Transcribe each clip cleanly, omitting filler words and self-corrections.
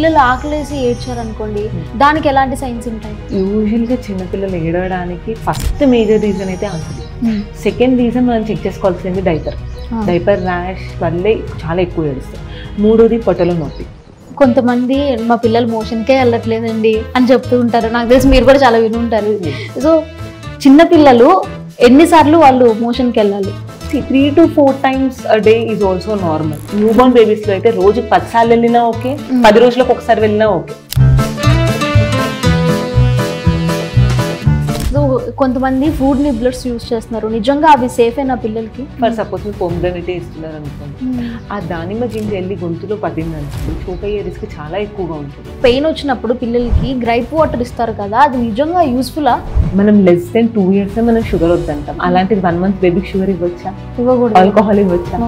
పిల్లలు ఆకలేసి ఏడ్చారనుకోండి, దానికి ఎలాంటి సైన్స్ ఉంటాయి? యూజువల్గా చిన్నపిల్లలు ఏడవడానికి ఫస్ట్ మేజర్ రీజన్ అయితే ఆకలి. సెకండ్ రీజన్ మనం చెక్ చేసుకోవాల్సింది డైపర్ ర్యాష్ వల్లే చాలా ఎక్కువ ఏడుస్తారు. మూడోది పొట్టలో నొప్పి. కొంతమంది మా పిల్లలు మోషన్కే వెళ్ళట్లేదండి అని చెప్తూ ఉంటారు. నాకు తెలిసి మీరు కూడా చాలా విని ఉంటారు. సో చిన్నపిల్లలు ఎన్నిసార్లు వాళ్ళు మోషన్కి వెళ్ళాలి? 3 to 4 times a day is also normal. Newborn బేబీస్లో అయితే రోజు 10 సార్లు వెళ్ళినా ఓకే, 10 రోజులకు ఒకసారి వెళ్ళినా ఓకే. సో కొంతమంది ఫుడ్ నిబ్లర్స్ యూజ్ చేస్తున్నారు. నిజంగా అవి సేఫ్ అయినా పిల్లలకి? ఫర్ సపోజ్ మీరు పొమ్గ్రానైట్ ఇస్తున్నారు అనుకోండి, ఆ దానిమ్మ గింజ వెళ్ళి గొంతులో పడింది అనుకోండి, చోక్ అయ్యే రిస్క్ చాలా ఎక్కువగా ఉంటుంది. పెయిన్ వచ్చినప్పుడు పిల్లలకి గ్రైప్ వాటర్ ఇస్తారు కదా, అది నిజంగా యూస్ఫుల్లా? మనం లెస్ దెన్ 2 years మనం షుగర్ వద్దంటాం. అలాంటిది 1 month బేబీకి షుగర్ ఇవ్వచ్చా? ఇవ్వకూడదు. ఆల్కహాల్ ఇవ్వచ్చా?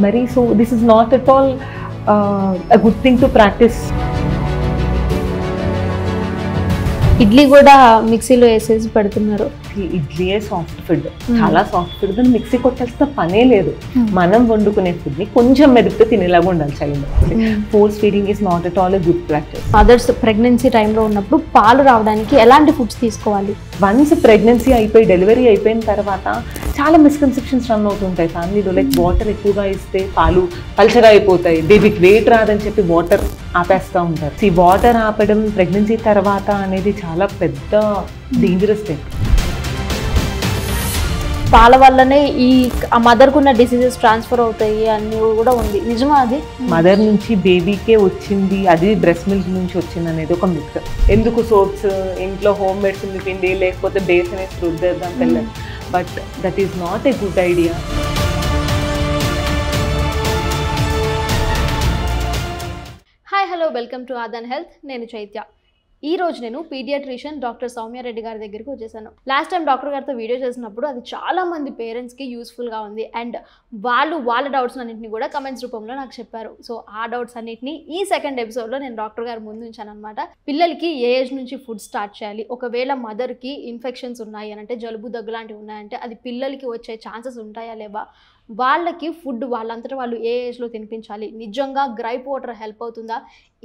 మరి so this is not at all a good thing to practice. Idli కూడా మిక్సీలో వేసేసి పెడుతున్నారు. ఇడ్లీయే సాఫ్ట్ ఫుడ్, చాలా సాఫ్ట్ ఫుడ్. దాన్ని మిక్సీ కొట్టాల్సిన పనే లేదు. మనం వండుకునే ఫుడ్ ని కొంచెం మెదిపితే తినేలాగా ఉండాలి child. Force feeding is not at all a good practice. Mothers pregnancy టైంలో ఉన్నప్పుడు పాలు రావడానికి ఎలాంటి ఫుడ్స్ తీసుకోవాలి? వన్స్ ప్రెగ్నెన్సీ అయిపోయి డెలివరీ అయిపోయిన తర్వాత చాలా మిస్కన్సెప్షన్స్ రన్ అవుతుంటాయి ఫ్యామిలీలో. లైక్ వాటర్ ఎక్కువగా ఇస్తే పాలు పల్చగా అయిపోతాయి, బేబీకి వెయిట్ రాదని చెప్పి వాటర్ ఆపేస్తూ ఉంటారు. ఈ వాటర్ ఆపడం ప్రెగ్నెన్సీ తర్వాత అనేది చాలా పెద్ద డేంజరస్ థింగ్. పాల వల్లనే ఈ మదర్కు ఉన్న డిసీజెస్ ట్రాన్స్ఫర్ అవుతాయి అని కూడా ఉంది. నిజమా అది? మదర్ నుంచి బేబీకే వచ్చింది, అది బ్రెస్ట్ మిల్క్ నుంచి వచ్చింది అనేది ఒక మిత్. ఎందుకు సోప్స్ ఇంట్లో హోమ్ మేడ్స్ పిండి లేకపోతే బేస్ అనేది రుద్దేద్దాం పిల్లలు, but that is not a good idea. Hi hello, welcome to Aadhan Health. నేను చైత్య. ఈ రోజు నేను పీడియాట్రిషియన్ డాక్టర్ సౌమ్య రెడ్డి గారి దగ్గరికి వచ్చేసాను. లాస్ట్ టైం డాక్టర్ గారితో వీడియో చేసినప్పుడు అది చాలా మంది పేరెంట్స్కి యూస్ఫుల్గా ఉంది అండ్ వాళ్ళ డౌట్స్ అన్నింటినీ కూడా కమెంట్స్ రూపంలో నాకు చెప్పారు. సో ఆ డౌట్స్ అన్నింటినీ ఈ సెకండ్ ఎపిసోడ్లో నేను డాక్టర్ గారి ముందు ఉంచాను అనమాట. పిల్లలకి ఏ ఏజ్ నుంచి ఫుడ్ స్టార్ట్ చేయాలి, ఒకవేళ మదర్కి ఇన్ఫెక్షన్స్ ఉన్నాయి అని అంటే, జలుబు దగ్గు లాంటివి ఉన్నాయంటే అది పిల్లలకి వచ్చే ఛాన్సెస్ ఉంటాయా లేవా, వాళ్ళకి ఫుడ్ వాళ్ళంతటా వాళ్ళు ఏ ఏజ్లో తినిపించాలి, నిజంగా గ్రైప్ వాటర్ హెల్ప్ అవుతుందా,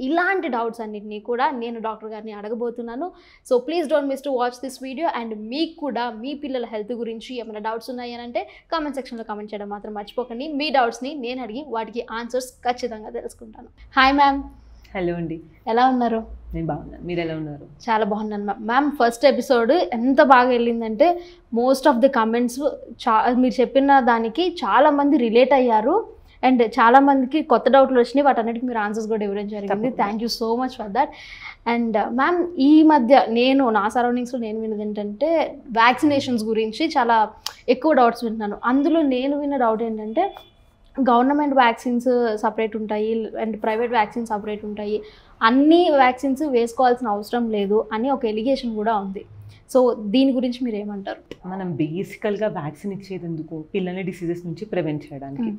ఇలాంటి డౌట్స్ అన్నింటినీ కూడా నేను డాక్టర్ గారిని అడగబోతున్నాను. So please don't miss to watch this video. And మీకు కూడా మీ పిల్లల హెల్త్ గురించి ఏమైనా డౌట్స్ ఉన్నాయి అని అంటే కామెంట్ సెక్షన్లో కామెంట్ చేయడం మాత్రం మర్చిపోకండి. మీ డౌట్స్ని నేను అడిగి వాటికి ఆన్సర్స్ ఖచ్చితంగా తెలుసుకుంటాను. Hi ma'am. హలో అండి, ఎలా ఉన్నారు? నేను బాగున్నాను, మీరు ఎలా ఉన్నారు? చాలా బాగున్నాను మ్యామ్. ఫస్ట్ ఎపిసోడ్ ఎంత బాగా వెళ్ళిందంటే మోస్ట్ ఆఫ్ ది కమెంట్స్ మీరు చెప్పిన దానికి చాలామంది రిలేట్ అయ్యారు అండ్ చాలామందికి కొత్త డౌట్లు వచ్చినాయి. వాటన్నిటికి మీరు ఆన్సర్స్ కూడా ఇవ్వడం జరిగింది. Thank you so much for that. And ma'am, ఈ మధ్య నా సరౌండింగ్స్లో నేను విన్నది ఏంటంటే వ్యాక్సినేషన్స్ గురించి చాలా ఎక్కువ డౌట్స్ వింటున్నాను. అందులో నేను విన్న డౌట్ ఏంటంటే గవర్నమెంట్ వ్యాక్సిన్స్ సపరేట్ ఉంటాయి అండ్ ప్రైవేట్ వ్యాక్సిన్స్ సపరేట్ ఉంటాయి, అన్ని వ్యాక్సిన్స్ వేసుకోవాల్సిన అవసరం లేదు అని ఒక ఎలిగేషన్ కూడా ఉంది. సో దీని గురించి మీరు ఏమంటారు? మనం బేసికల్గా వ్యాక్సిన్ ఇచ్చేది ఎందుకు? పిల్లల్ని డిసీజెస్ నుంచి ప్రివెంట్ చేయడానికి.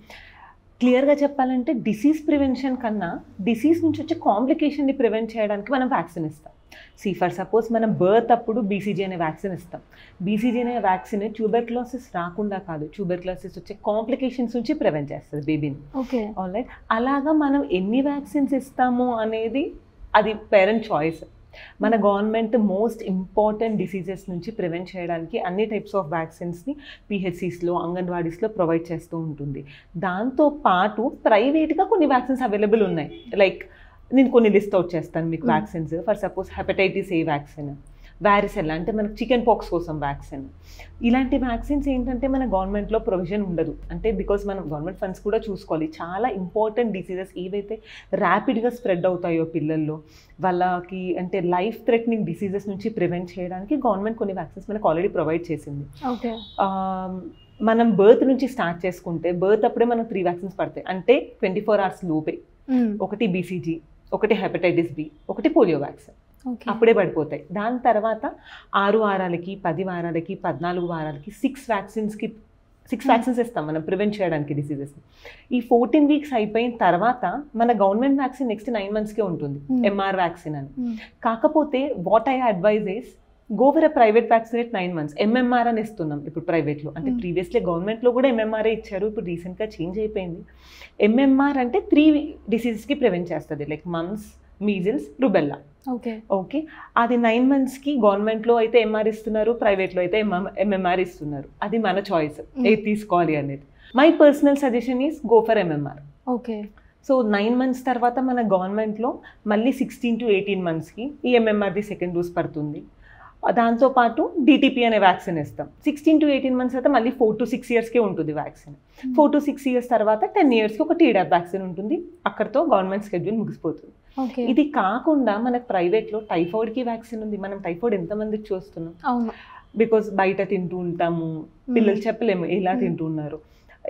క్లియర్గా చెప్పాలంటే డిసీజ్ ప్రివెన్షన్ కన్నా డిసీజ్ నుంచి వచ్చే కాంప్లికేషన్ని ప్రివెంట్ చేయడానికి మనం వ్యాక్సిన్ ఇస్తాం. ఫర్ సపోజ్ మనం బర్త్ అప్పుడు బీసీజీ అనే వ్యాక్సిన్ ఇస్తాం. బీసీజీ అనే వ్యాక్సిన్ ట్యూబర్క్లోసిస్ రాకుండా కాదు, ట్యూబర్క్లోసిస్ వచ్చే కాంప్లికేషన్స్ నుంచి ప్రివెంట్ చేస్తుంది బేబీని. Okay, alright. అలాగా మనం ఎన్ని వ్యాక్సిన్స్ ఇస్తాము అనేది అది పేరెంట్ చాయిస్. మన గవర్నమెంట్ మోస్ట్ ఇంపార్టెంట్ డిసీజెస్ నుంచి ప్రివెంట్ చేయడానికి అన్ని టైప్స్ ఆఫ్ వ్యాక్సిన్స్ని పిహెచ్సిస్లో, అంగన్వాడీస్లో ప్రొవైడ్ చేస్తూ ఉంటుంది. దాంతోపాటు ప్రైవేట్గా కొన్ని వ్యాక్సిన్స్ అవైలబుల్ ఉన్నాయి. లైక్ నేను కొన్ని లిస్ట్ అవుట్ చేస్తాను మీకు vaccines. For suppose hepatitis A vaccine, varicella అంటే మనకు చికెన్ పాక్స్ కోసం వ్యాక్సిన్. ఇలాంటి వ్యాక్సిన్స్ ఏంటంటే మన గవర్నమెంట్లో ప్రొవిజన్ ఉండదు. అంటే బికాజ్ మనం గవర్నమెంట్ ఫండ్స్ కూడా చూసుకోవాలి. చాలా ఇంపార్టెంట్ డిసీజెస్ ఏవైతే ర్యాపిడ్గా స్ప్రెడ్ అవుతాయో పిల్లల్లో, వాళ్ళకి అంటే లైఫ్ థ్రెటనింగ్ డిసీజెస్ నుంచి ప్రివెంట్ చేయడానికి గవర్నమెంట్ కొన్ని వ్యాక్సిన్స్ మనకు ఆల్రెడీ ప్రొవైడ్ చేసింది. ఓకే, మనం బర్త్ నుంచి స్టార్ట్ చేసుకుంటే బర్త్ అప్పుడే మనం 3 వ్యాక్సిన్స్ పడతాయి. అంటే 24 hours లోపే. ఒకటి బీసీజీ, ఒకటి హెపటైటిస్ బి, ఒకటి పోలియో వ్యాక్సిన్ అప్పుడే పడిపోతాయి. దాని తర్వాత 6 వారాలకి, 10 వారాలకి, 14 వారాలకి 6 వ్యాక్సిన్స్ ఇస్తాం మనం ప్రివెంట్ చేయడానికి డిసీజెస్ని. ఈ 14 weeks అయిపోయిన తర్వాత మన గవర్నమెంట్ వ్యాక్సిన్ నెక్స్ట్ 9 monthsకే ఉంటుంది, ఎంఆర్ వ్యాక్సిన్ అని. కాకపోతే what I advise is go for a private vaccine at 9 months. MMR అని ఇస్తున్నాం ఇప్పుడు ప్రైవేట్లో. అంటే ప్రీవియస్లీ గవర్నమెంట్లో కూడా ఎంఎంఆర్ఏ ఇచ్చారు, ఇప్పుడు రీసెంట్గా చేంజ్ అయిపోయింది. ఎంఎంఆర్ అంటే 3 డిసీజెస్కి ప్రివెంట్ చేస్తుంది, like mumps, measles, rubella. Okay. Okay, అది 9 monthsకి గవర్నమెంట్లో అయితే ఎంఆర్ ఇస్తున్నారు, ప్రైవేట్లో అయితే ఎంఎంఆర్ ఇస్తున్నారు. అది మన చాయిస్ ఏది తీసుకోవాలి అనేది. My personal suggestion is go for MMR. Okay. So 9 months తర్వాత మన గవర్నమెంట్లో మళ్ళీ 16 to 18 monthsకి ఈ ఎంఎంఆర్ది సెకండ్ డోస్ పడుతుంది. దాంతోపాటు డిటిపి అనే వ్యాక్సిన్ ఇస్తాం. 16 to 18 months అయితే మళ్ళీ 4 to 6 yearsకే ఉంటుంది వ్యాక్సిన్. 4 to 6 years తర్వాత 10 yearsకి ఒక టీడాప్ వ్యాక్సిన్ ఉంటుంది. అక్కడితో గవర్నమెంట్ స్కెడ్యూల్ ముగిసిపోతుంది. ఇది కాకుండా మనకు ప్రైవేట్లో టైఫాయిడ్కి వ్యాక్సిన్ ఉంది. మనం టైఫాయిడ్ ఎంతమందికి చూస్తున్నాం? అవును. బికాస్ బయట తింటూ ఉంటాము, పిల్లలు చెప్పలేము ఎలా తింటున్నారు,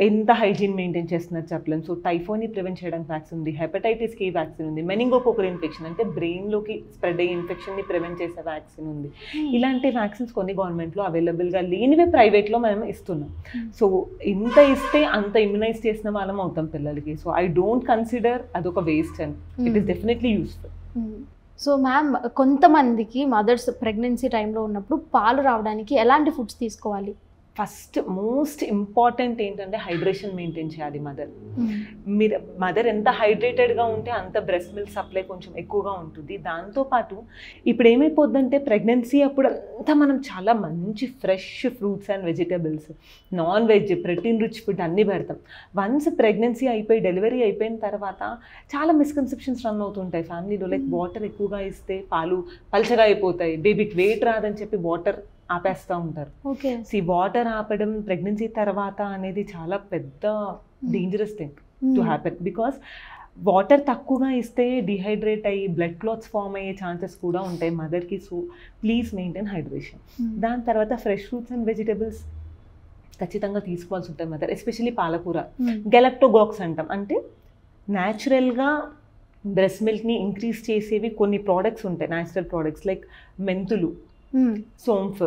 ఎంత హైజీన్ మెయింటైన్ చేస్తున్నారు చెప్పలేము. సో టైఫాయిడ్ని ప్రివెంట్ చేయడానికి వ్యాక్సిన్ ఉంది, హెపటైటిస్కి వ్యాక్సిన్ ఉంది, మెనింగోకోకల్ ఇన్ఫెక్షన్ అంటే బ్రెయిన్లోకి స్ప్రెడ్ అయ్యే ఇన్ఫెక్షన్ని ప్రివెంట్ చేసే వ్యాక్సిన్ ఉంది. ఇలాంటి వ్యాక్సిన్స్ కొన్ని గవర్నమెంట్లో అవైలబుల్గా లేనివే ప్రైవేట్లో మనం ఇస్తున్నాం. సో ఇంత ఇస్తే అంత ఇమ్యునైజ్ చేసిన వాళ్ళం అవుతాం పిల్లలకి. సో ఐ డోంట్ కన్సిడర్ అదొక waste and it is definitely useful. So ma'am, కొంతమందికి మదర్స్ ప్రెగ్నెన్సీ టైంలో ఉన్నప్పుడు పాలు రావడానికి ఎలాంటి ఫుడ్స్ తీసుకోవాలి? ఫస్ట్ మోస్ట్ ఇంపార్టెంట్ ఏంటంటే హైడ్రేషన్ మెయింటైన్ చేయాలి మదర్ ఎంత హైడ్రేటెడ్గా ఉంటే అంత బ్రెస్ట్ మిల్క్ సప్లై కొంచెం ఎక్కువగా ఉంటుంది. దాంతోపాటు ఇప్పుడు ఏమైపోద్దంటే ప్రెగ్నెన్సీ అప్పుడు అంతా మనం చాలా మంచి fresh fruits and vegetables, non veg, protein rich food అన్నీ పెడతాం. వన్స్ ప్రెగ్నెన్సీ అయిపోయి డెలివరీ అయిపోయిన తర్వాత చాలా మిస్కన్సెప్షన్స్ రన్ అవుతుంటాయి ఫ్యామిలీలో. లైక్ వాటర్ ఎక్కువగా ఇస్తే పాలు పల్చగా అయిపోతాయి, బేబీకి వెయిట్ రాదని చెప్పి వాటర్ ఆపేస్తూ ఉంటారు. సో వాటర్ ఆపడం ప్రెగ్నెన్సీ తర్వాత అనేది చాలా పెద్ద dangerous thing to happen. Because water తక్కువగా ఇస్తే డిహైడ్రేట్ అయ్యి బ్లడ్ క్లాట్స్ ఫామ్ అయ్యే ఛాన్సెస్ కూడా ఉంటాయి మదర్కి. So please maintain hydration. దాని తర్వాత ఫ్రెష్ ఫ్రూట్స్ అండ్ వెజిటబుల్స్ ఖచ్చితంగా తీసుకోవాల్సి ఉంటాయి మదర్, ఎస్పెషల్లీ పాలకూర. గెలక్టోగాక్స్ అంటాం, అంటే న్యాచురల్గా బ్రెస్ట్ మిల్క్ని ఇంక్రీజ్ చేసేవి కొన్ని ప్రోడక్ట్స్ ఉంటాయి, న్యాచురల్ ప్రోడక్ట్స్ లైక్ మెంతులు, సోంఫ్.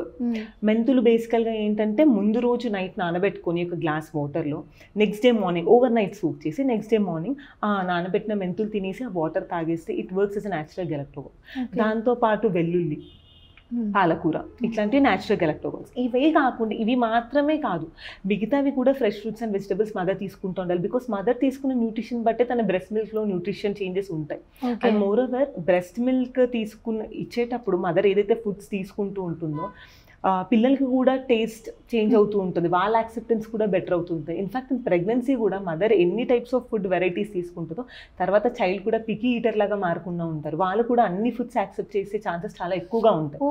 మెంతులు బేసికల్గా ఏంటంటే ముందు రోజు నైట్ నానబెట్టుకొని ఒక గ్లాస్ వాటర్లో next day morning overnight soak చేసి నెక్స్ట్ డే మార్నింగ్ నానబెట్టిన మెంతులు తినేసి ఆ వాటర్ తాగేస్తే it works as natural galactagogue. దాంతోపాటు వెల్లుల్లి, పాలకూర, ఇట్లాంటివి న్యాచురల్ గెలక్టోగాక్స్. ఇవే కాకుండా ఇవి మాత్రమే కాదు, మిగతావి కూడా fresh fruits and vegetables mother తీసుకుంటూ ఉండాలి. బికాస్ మదర్ తీసుకున్న న్యూట్రిషన్ బట్టే తన బ్రెస్ట్ మిల్క్లో న్యూట్రిషన్ చేంజెస్ ఉంటాయి. And more over breast milk ఇచ్చేటప్పుడు మదర్ ఏదైతే ఫుడ్స్ తీసుకుంటూ ఉంటుందో పిల్లలకి కూడా టేస్ట్ చేంజ్ అవుతూ ఉంటుంది, వాళ్ళ యాక్సెప్టెన్స్ కూడా బెటర్ అవుతుంది. ఇన్ఫ్యాక్ట్ ప్రెగ్నెన్సీ కూడా మదర్ ఎన్ని టైప్స్ ఆఫ్ ఫుడ్ వెరైటీస్ తీసుకుంటుందో తర్వాత చైల్డ్ కూడా పికీ ఈటర్ లాగా మారకుండా ఉంటారు, వాళ్ళు కూడా అన్ని ఫుడ్స్ యాక్సెప్ట్ చేసే ఛాన్సెస్ చాలా ఎక్కువగా ఉంటాయి.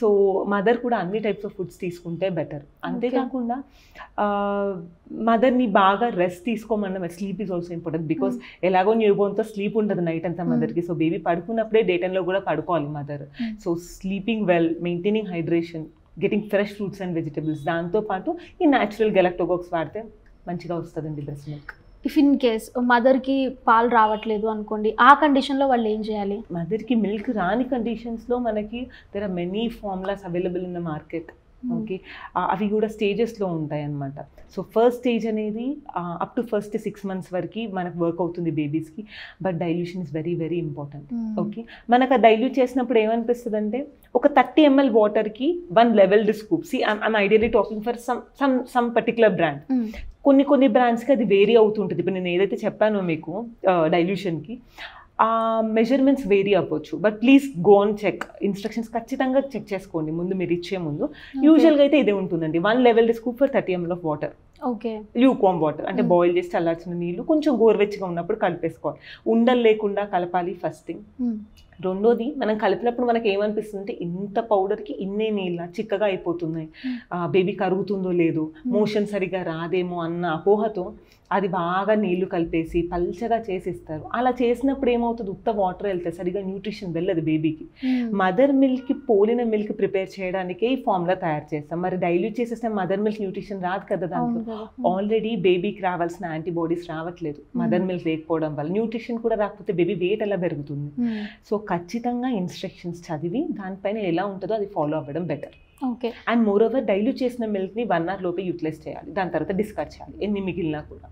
సో మదర్ కూడా అన్ని టైప్స్ ఆఫ్ ఫుడ్స్ తీసుకుంటే బెటర్. అంతేకాకుండా మదర్ని బాగా రెస్ట్ తీసుకోమన్నా, sleep is also important. Because ఎలాగో న్యూ బోర్న్తో స్లీప్ ఉంటుంది నైట్ అంతా మదర్కి. సో బేబీ పడుకున్నప్పుడే డే టైంలో కూడా పడుకోవాలి mother. So sleeping well, maintaining hydration, getting fresh fruits and vegetables, దాంతోపాటు ఈ న్యాచురల్ గెలక్టోగాక్స్ వాడితే మంచిగా వస్తుందండి breast milk. If in case మదర్కి పాలు రావట్లేదు అనుకోండి, ఆ కండిషన్లో వాళ్ళు ఏం చేయాలి? మదర్కి మిల్క్ రాని కండిషన్స్లో మనకి there are many formulas available in the market. Okay, అవి కూడా స్టేజెస్లో ఉంటాయి అన్నమాట. సో ఫస్ట్ స్టేజ్ అనేది అప్ టు ఫస్ట్ 6 months వరకు మనకు వర్క్ అవుతుంది బేబీస్కి. But dilution is very very important. Okay, మనకు ఆ డైల్యూట్ చేసినప్పుడు ఏమనిపిస్తుంది అంటే ఒక 30 ml వాటర్కి 1 leveled scoop. C I'm ideally talking for some particular brand. కొన్ని బ్రాండ్స్కి అది వేరీ అవుతుంటుంది. ఇప్పుడు నేను ఏదైతే చెప్పానో మీకు డైల్యూషన్కి ఆ మెజర్మెంట్స్ వేరీ అవ్వచ్చు. But please go on check, instructions ఖచ్చితంగా చెక్ చేసుకోండి ముందు మీరు ఇచ్చే ముందు. యూజువల్గా అయితే ఇదే ఉంటుందండి, 1 leveled scoop for 30 ml of water. Okay, lukewarm water అంటే బాయిల్ చేసి చల్లార్చిన నీళ్ళు కొంచెం గోరువెచ్చగా ఉన్నప్పుడు కలిపేసుకోవాలి. ఉండలు లేకుండా కలపాలి ఫస్ట్ థింగ్. రెండోది, మనం కలిపినప్పుడు మనకి ఏమనిపిస్తుంది అంటే ఇంత పౌడర్కి ఇన్నే నీళ్ళ చిక్కగా అయిపోతున్నాయి, బేబీ కరుగుతుందో లేదో, మోషన్ సరిగా రాదేమో అన్న అపోహతో అది బాగా నీళ్లు కలిపేసి పల్చగా చేసిస్తారు. అలా చేసినప్పుడు ఏమవుతుంది, ఉత్త వాటర్ వెళ్తాయి, సరిగా న్యూట్రిషన్ వెళ్ళదు బేబీకి. మదర్ మిల్క్కి పోలిన మిల్క్ ప్రిపేర్ చేయడానికే ఈ ఫార్ములా తయారు చేస్తాం. మరి డైల్యూట్ చేసేస్తే మదర్ మిల్క్ న్యూట్రిషన్ రాదు కదా దాంట్లో. ఆల్రెడీ బేబీకి రావాల్సిన యాంటీబాడీస్ రావట్లేదు మదర్ మిల్క్ లేకపోవడం వల్ల. న్యూట్రిషన్ కూడా రాకపోతే బేబీ వెయిట్ ఎలా పెరుగుతుంది? సో ఖచ్చితంగా ఇన్స్ట్రక్షన్స్ చదివి దానిపైన ఎలా ఉంటుందో అది ఫాలో అవ్వడం better. Okay, and more over dilute చేసిన మిల్క్ని 1 hour లోపే యూటిలైజ్ చేయాలి. దాని తర్వాత డిస్కార్డ్ చేయాలి ఎన్ని మిగిలినా కూడా.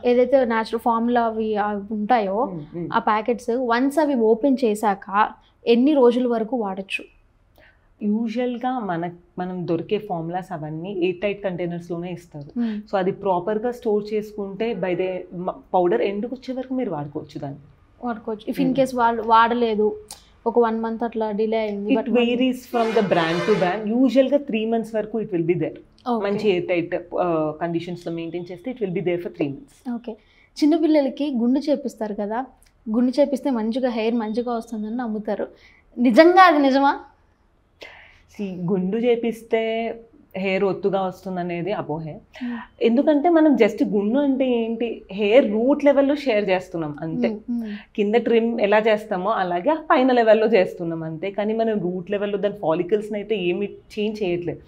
ఏదైతే న్యాచురల్ ఫార్ములా అవి ఉంటాయో ఆ ప్యాకెట్స్ వన్స్ అవి ఓపెన్ చేశాక ఎన్ని రోజుల వరకు వాడచ్చు? యూజువల్గా మనం దొరికే ఫార్ములాస్ అవన్నీ ఎయిర్ టైట్ కంటైనర్స్లోనే ఇస్తారు. సో అది ప్రాపర్గా స్టోర్ చేసుకుంటే బై దే పౌడర్ ఎండ్కి వచ్చే వరకు మీరు వాడుకోవచ్చు దాన్ని. వాడుకోవచ్చు. ఇఫ్ ఇన్ కేస్ వాళ్ళు వాడలేదు, ఒక 1 month అట్లా డిలే అయింది, it varies from the brand to brand. యూజువల్గా 3 months వరకు ఇట్ విల్ బి దేర్. మంచి ఎయిర్ టైట్ కండిషన్స్లో మెయింటైన్ చేస్తే it will be there for 3 months. Okay. చిన్నపిల్లలకి గుండు చేపిస్తారు కదా, గుండు చేపిస్తే మంచిగా హెయిర్ మంచిగా వస్తుందని నమ్ముతారు. నిజంగా అది నిజమా? గుండు చేపిస్తే హెయిర్ ఒత్తుగా వస్తుంది అనేది అపోహే. ఎందుకంటే మనం జస్ట్ గుండు అంటే ఏంటి, హెయిర్ రూట్ లెవెల్లో షేర్ చేస్తున్నాం అంతే. కింద ట్రిమ్ ఎలా చేస్తామో అలాగే పైన లెవెల్లో చేస్తున్నాం అంతే. కానీ మనం రూట్ లెవెల్లో దాని ఫాలికల్స్ని అయితే ఏమి చేంజ్ చేయట్లేదు.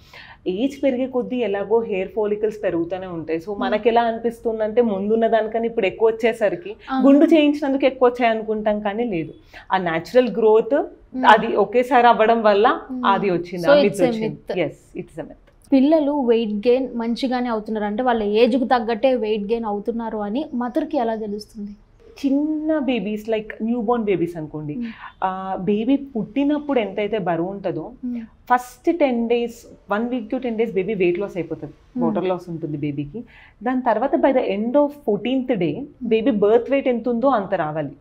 ఏజ్ పెరిగే కొద్దీ ఎలాగో హెయిర్ ఫాలికల్స్ పెరుగుతూనే ఉంటాయి. సో మనకి ఎలా అనిపిస్తుందంటే ముందున్న దానికన్నా ఇప్పుడు ఎక్కువ వచ్చేసరికి గుండు చేయించినందుకు ఎక్కువ వచ్చాయి అనుకుంటాం, కానీ లేదు. ఆ న్యాచురల్ గ్రోత్ అది ఒకేసారి అవ్వడం వల్ల అది వచ్చింది. పిల్లలు వెయిట్ గెయిన్ మంచిగానే అవుతున్నారు అంటే వాళ్ళ ఏజ్కి తగ్గట్టే వెయిట్ గెయిన్ అవుతున్నారు అని మదర్కి ఎలా తెలుస్తుంది? చిన్న babies like new born babies అనుకోండి, బేబీ పుట్టినప్పుడు ఎంతైతే బరువు ఉంటుందో first 10 days 1 week to 10 days baby weight loss అయిపోతుంది, వాటర్ లాస్ ఉంటుంది బేబీకి. దాని తర్వాత by the end of 14th day baby birth weight ఎంత ఉందో అంత రావాలి.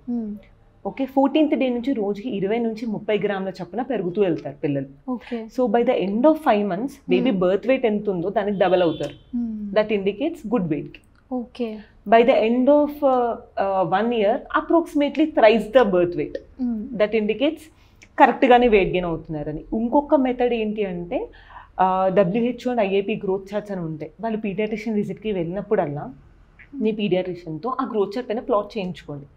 ఓకే, 14th day నుంచి రోజుకి 20 నుంచి 30 grams చొప్పున పెరుగుతూ వెళ్తారు పిల్లలు. So by the end of 5 months baby birth weight ఎంత ఉందో దానికి డబల్ అవుతారు. That indicates good weight. Okay, by the end of 1 year approximately thrice the birth weight. That indicates కరెక్ట్గానే వెయిట్ గెయిన్ అవుతున్నారని. ఇంకొక మెథడ్ ఏంటి అంటే WHO and IAP growth charts అని ఉంటాయి. వాళ్ళు పీడియాట్రిషియన్ విజిట్కి వెళ్ళినప్పుడల్లా మీ పీడియాట్రిషియన్తో ఆ గ్రోత్ చార్ట్ పైన ప్లాట్ చేయించుకోండి.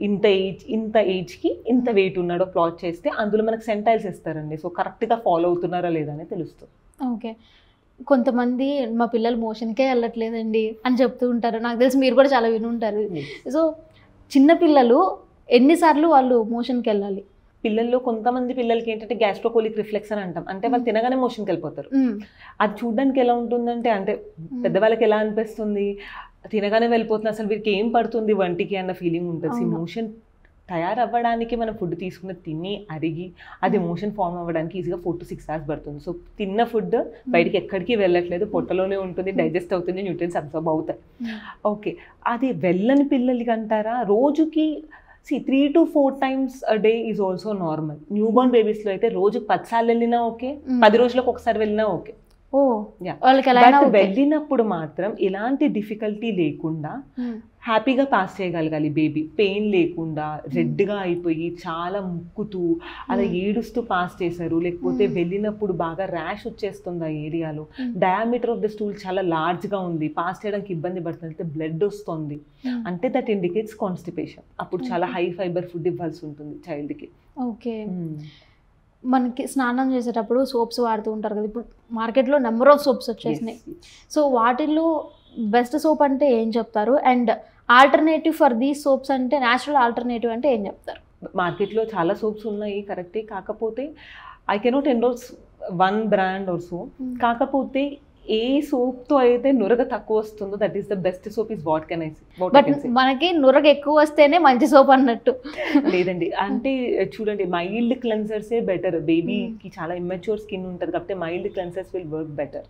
ఇంత ఏజ్కి ఇంత వెయిట్ ఉన్నాడో ప్లాట్ చేస్తే అందులో మనకు సెంటైల్స్ ఇస్తారండి. సో కరెక్ట్గా ఫాలో అవుతున్నారా లేదా అని తెలుస్తుంది. ఓకే, కొంతమంది మా పిల్లలు మోషన్కే వెళ్ళట్లేదండి అని చెప్తూ ఉంటారు. నాకు తెలిసి మీరు కూడా చాలా విని ఉంటారు. సో చిన్నపిల్లలు ఎన్నిసార్లు వాళ్ళు మోషన్కి వెళ్ళాలి? పిల్లల్లో కొంతమంది పిల్లలకి ఏంటంటే గ్యాస్ట్రోకోలిక్ రిఫ్లెక్స్ అని అంటాం, అంటే వాళ్ళు తినగానే మోషన్కి వెళ్ళిపోతారు. అది చూడడానికి ఎలా ఉంటుందంటే, అంటే పెద్దవాళ్ళకి ఎలా అనిపిస్తుంది, తినగానే వెళ్ళిపోతుంది, అసలు వీరికి ఏం పడుతుంది వంటికి అన్న ఫీలింగ్ ఉంటుంది. మోషన్ తయారవ్వడానికి మనం ఫుడ్ తీసుకుని తిని అరిగి అది మోషన్ ఫామ్ అవ్వడానికి ఈజీగా 4 to 6 hours పడుతుంది. సో తిన్న ఫుడ్ బయటికి ఎక్కడికి వెళ్ళట్లేదు, పొట్టలోనే ఉంటుంది, డైజెస్ట్ అవుతుంది, న్యూట్రియన్స్ అబ్జర్బ్ అవుతాయి. ఓకే, అది వెళ్ళని పిల్లలకి అంటారా, రోజుకి 3 to 4 times a day is also normal. Newborn బేబీస్లో అయితే రోజుకి 10 సార్లు వెళ్ళినా ఓకే, 10 రోజులకు ఒకసారి వెళ్ళినా ఓకే. బట్ వెళ్ళినప్పుడు మాత్రం ఎలాంటి డిఫికల్టీ లేకుండా హ్యాపీగా పాస్ చేయగలగాలి. బేబీ పెయిన్ లేకుండా రెడ్గా అయిపోయి చాలా ముక్కుతూ అలా ఏడుస్తూ పాస్ చేశారు, లేకపోతే వెళ్ళినప్పుడు బాగా ర్యాష్ వచ్చేస్తుంది ఆ ఏరియాలో, డయామీటర్ ఆఫ్ ద స్టూల్ చాలా లార్జ్గా ఉంది, పాస్ చేయడానికి ఇబ్బంది పడుతుంది, బ్లడ్ వస్తుంది అంటే దట్ ఇండికేట్స్ కాన్స్టిపేషన్. అప్పుడు చాలా హై ఫైబర్ ఫుడ్ ఇవ్వాల్సి ఉంటుంది చైల్డ్కి. ఓకే, మనకి స్నానం చేసేటప్పుడు సోప్స్ వాడుతూ ఉంటారు కదా, ఇప్పుడు మార్కెట్లో నెంబర్ ఆఫ్ సోప్స్ వచ్చేసినాయి. సో వాటిల్లో బెస్ట్ సోప్ అంటే ఏం చెప్తారు, and alternative for these soaps అంటే న్యాచురల్ ఆల్టర్నేటివ్ అంటే ఏం చెప్తారు? మార్కెట్లో చాలా సోప్స్ ఉన్నాయి కరెక్టే, కాకపోతే I cannot endorse one brand or so. కాకపోతే ఏ సోప్తో అయితే నురగ తక్కువ వస్తుందో that is the best soap is what can I say. But మనకి నురగ ఎక్కువ వస్తేనే మంచి సోప్ అన్నట్టు లేదండి. అంటే చూడండి, మైల్డ్ క్లెన్సర్సే బెటర్. బేబీకి చాలా ఇమ్మెచ్యూర్ స్కిన్ ఉంటుంది కాబట్టి mild cleansers will work better.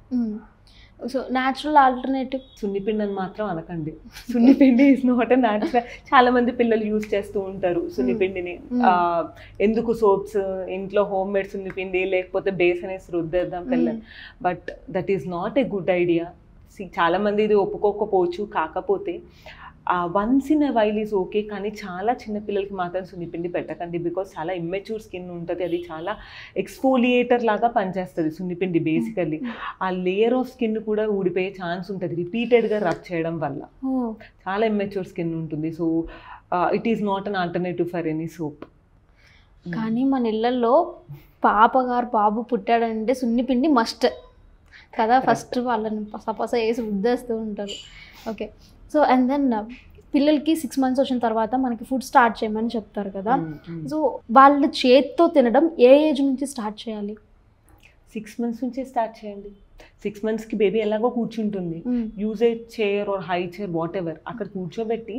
So natural alternative సున్నిపిండి అని మాత్రం అనకండి. సున్నిపిండి ఇస్ నాట్ ఎ న్యాచురల్. చాలా మంది పిల్లలు యూజ్ చేస్తూ ఉంటారు సున్నిపిండిని. ఎందుకు సోప్స్, ఇంట్లో హోమ్ మేడ్ సున్నిపిండి లేకపోతే బేస్ అనేసి రుద్దేద్దాం పిల్లలు, but that is not a good idea. చాలా మంది ఇది ఒప్పుకోకపోవచ్చు, కాకపోతే once in a while is okay, కానీ చాలా చిన్నపిల్లలకి మాత్రం సున్నిపిండి పెట్టకండి. బికాస్ చాలా ఇమ్మెచ్యూర్ స్కిన్ ఉంటుంది, అది చాలా ఎక్స్ఫోలియేటర్ లాగా పనిచేస్తుంది సున్నిపిండి బేసికల్లీ. ఆ లేయర్ ఆఫ్ స్కిన్ కూడా ఊడిపోయే ఛాన్స్ ఉంటుంది రిపీటెడ్గా రబ్ చేయడం వల్ల. చాలా ఇమ్మెచ్యూర్ స్కిన్ ఉంటుంది. So it is not an alternative for any soap. కానీ మన ఇళ్ళల్లో పాపగారు బాబు పుట్టాడంటే సున్నిపిండి మస్ట్ కదా, ఫస్ట్ వాళ్ళని పసపస వేసి ఉద్దేస్తూ ఉంటారు. ఓకే, సో అండ్ దెన్ పిల్లలకి 6 months వచ్చిన తర్వాత మనకి ఫుడ్ స్టార్ట్ చేయమని చెప్తారు కదా. సో వాళ్ళు చేత్తో తినడం ఏ ఏజ్ నుంచి స్టార్ట్ చేయాలి? 6 months నుంచే స్టార్ట్ చేయండి. 6 monthsకి బేబీ ఎలాగో కూర్చుంటుంది, use a chair or high chair whatever అక్కడ కూర్చోబెట్టి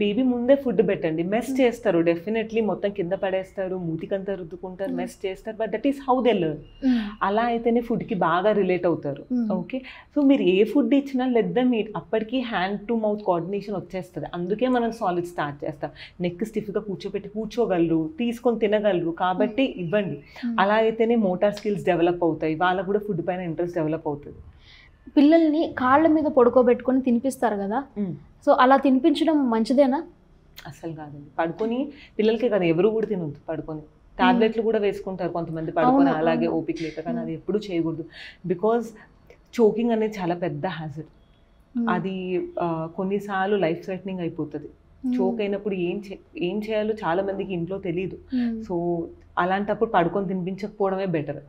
బేబీ ముందే ఫుడ్ పెట్టండి. మెస్ చేస్తారు డెఫినెట్లీ, మొత్తం కింద పడేస్తారు, మూతికంతా రుద్దుకుంటారు, మెస్ చేస్తారు, but that is how they learn. అలా అయితేనే ఫుడ్కి బాగా రిలేట్ అవుతారు. ఓకే, సో మీరు ఏ ఫుడ్ ఇచ్చినా లెట్ దెమ్ ఈట్, అప్పటికి హ్యాండ్ టు మౌత్ కోఆర్డినేషన్ వచ్చేస్తుంది. అందుకే మనం సాలిడ్ స్టార్ట్ చేస్తాం. నెక్ స్టిఫ్గా కూర్చోబెట్టి కూర్చోగలరు, తీసుకొని తినగలరు కాబట్టి ఇవ్వండి. అలా అయితేనే మోటార్ స్కిల్స్ డెవలప్ అవుతాయి, వాళ్ళకు కూడా ఫుడ్ పైన ఇంట్రెస్ట్ డెవలప్ అవుతుంది. పిల్లల్ని కాళ్ళ మీద పడుకోబెట్టుకొని తినిపిస్తారు కదా, సో అలా తినిపించడం మంచిదేనా? అసలు కాదండి, పడుకొని పిల్లలకే కదా, ఎవరు కూడా తినొద్దు పడుకొని. టాబ్లెట్లు కూడా వేసుకుంటారు కొంతమంది పడుకొని అలాగే ఓపిక లేక, కానీ అది ఎప్పుడు చేయకూడదు. బికాజ్ చోకింగ్ అనేది చాలా పెద్ద హ్యాజర్డ్. అది కొన్నిసార్లు లైఫ్ థ్రెటనింగ్ అయిపోతుంది. చోక్ అయినప్పుడు ఏం చేయాలో చాలా మందికి ఇంట్లో తెలియదు. సో అలాంటప్పుడు పడుకొని తినిపించకపోవడమే బెటర్.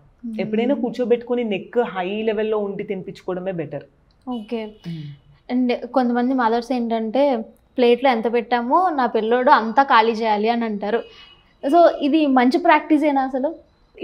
ఎప్పుడైనా కూర్చోబెట్టుకుని నెక్ హై లెవెల్లో ఉండి తినిపించుకోవడమే బెటర్. ఓకే, అండ్ కొంతమంది మదర్స్ ఏంటంటే ప్లేట్లో ఎంత పెట్టామో నా పిల్లోడు అంతా ఖాళీ చేయాలి అని అంటారు. సో ఇది మంచి ప్రాక్టీసేనా అసలు?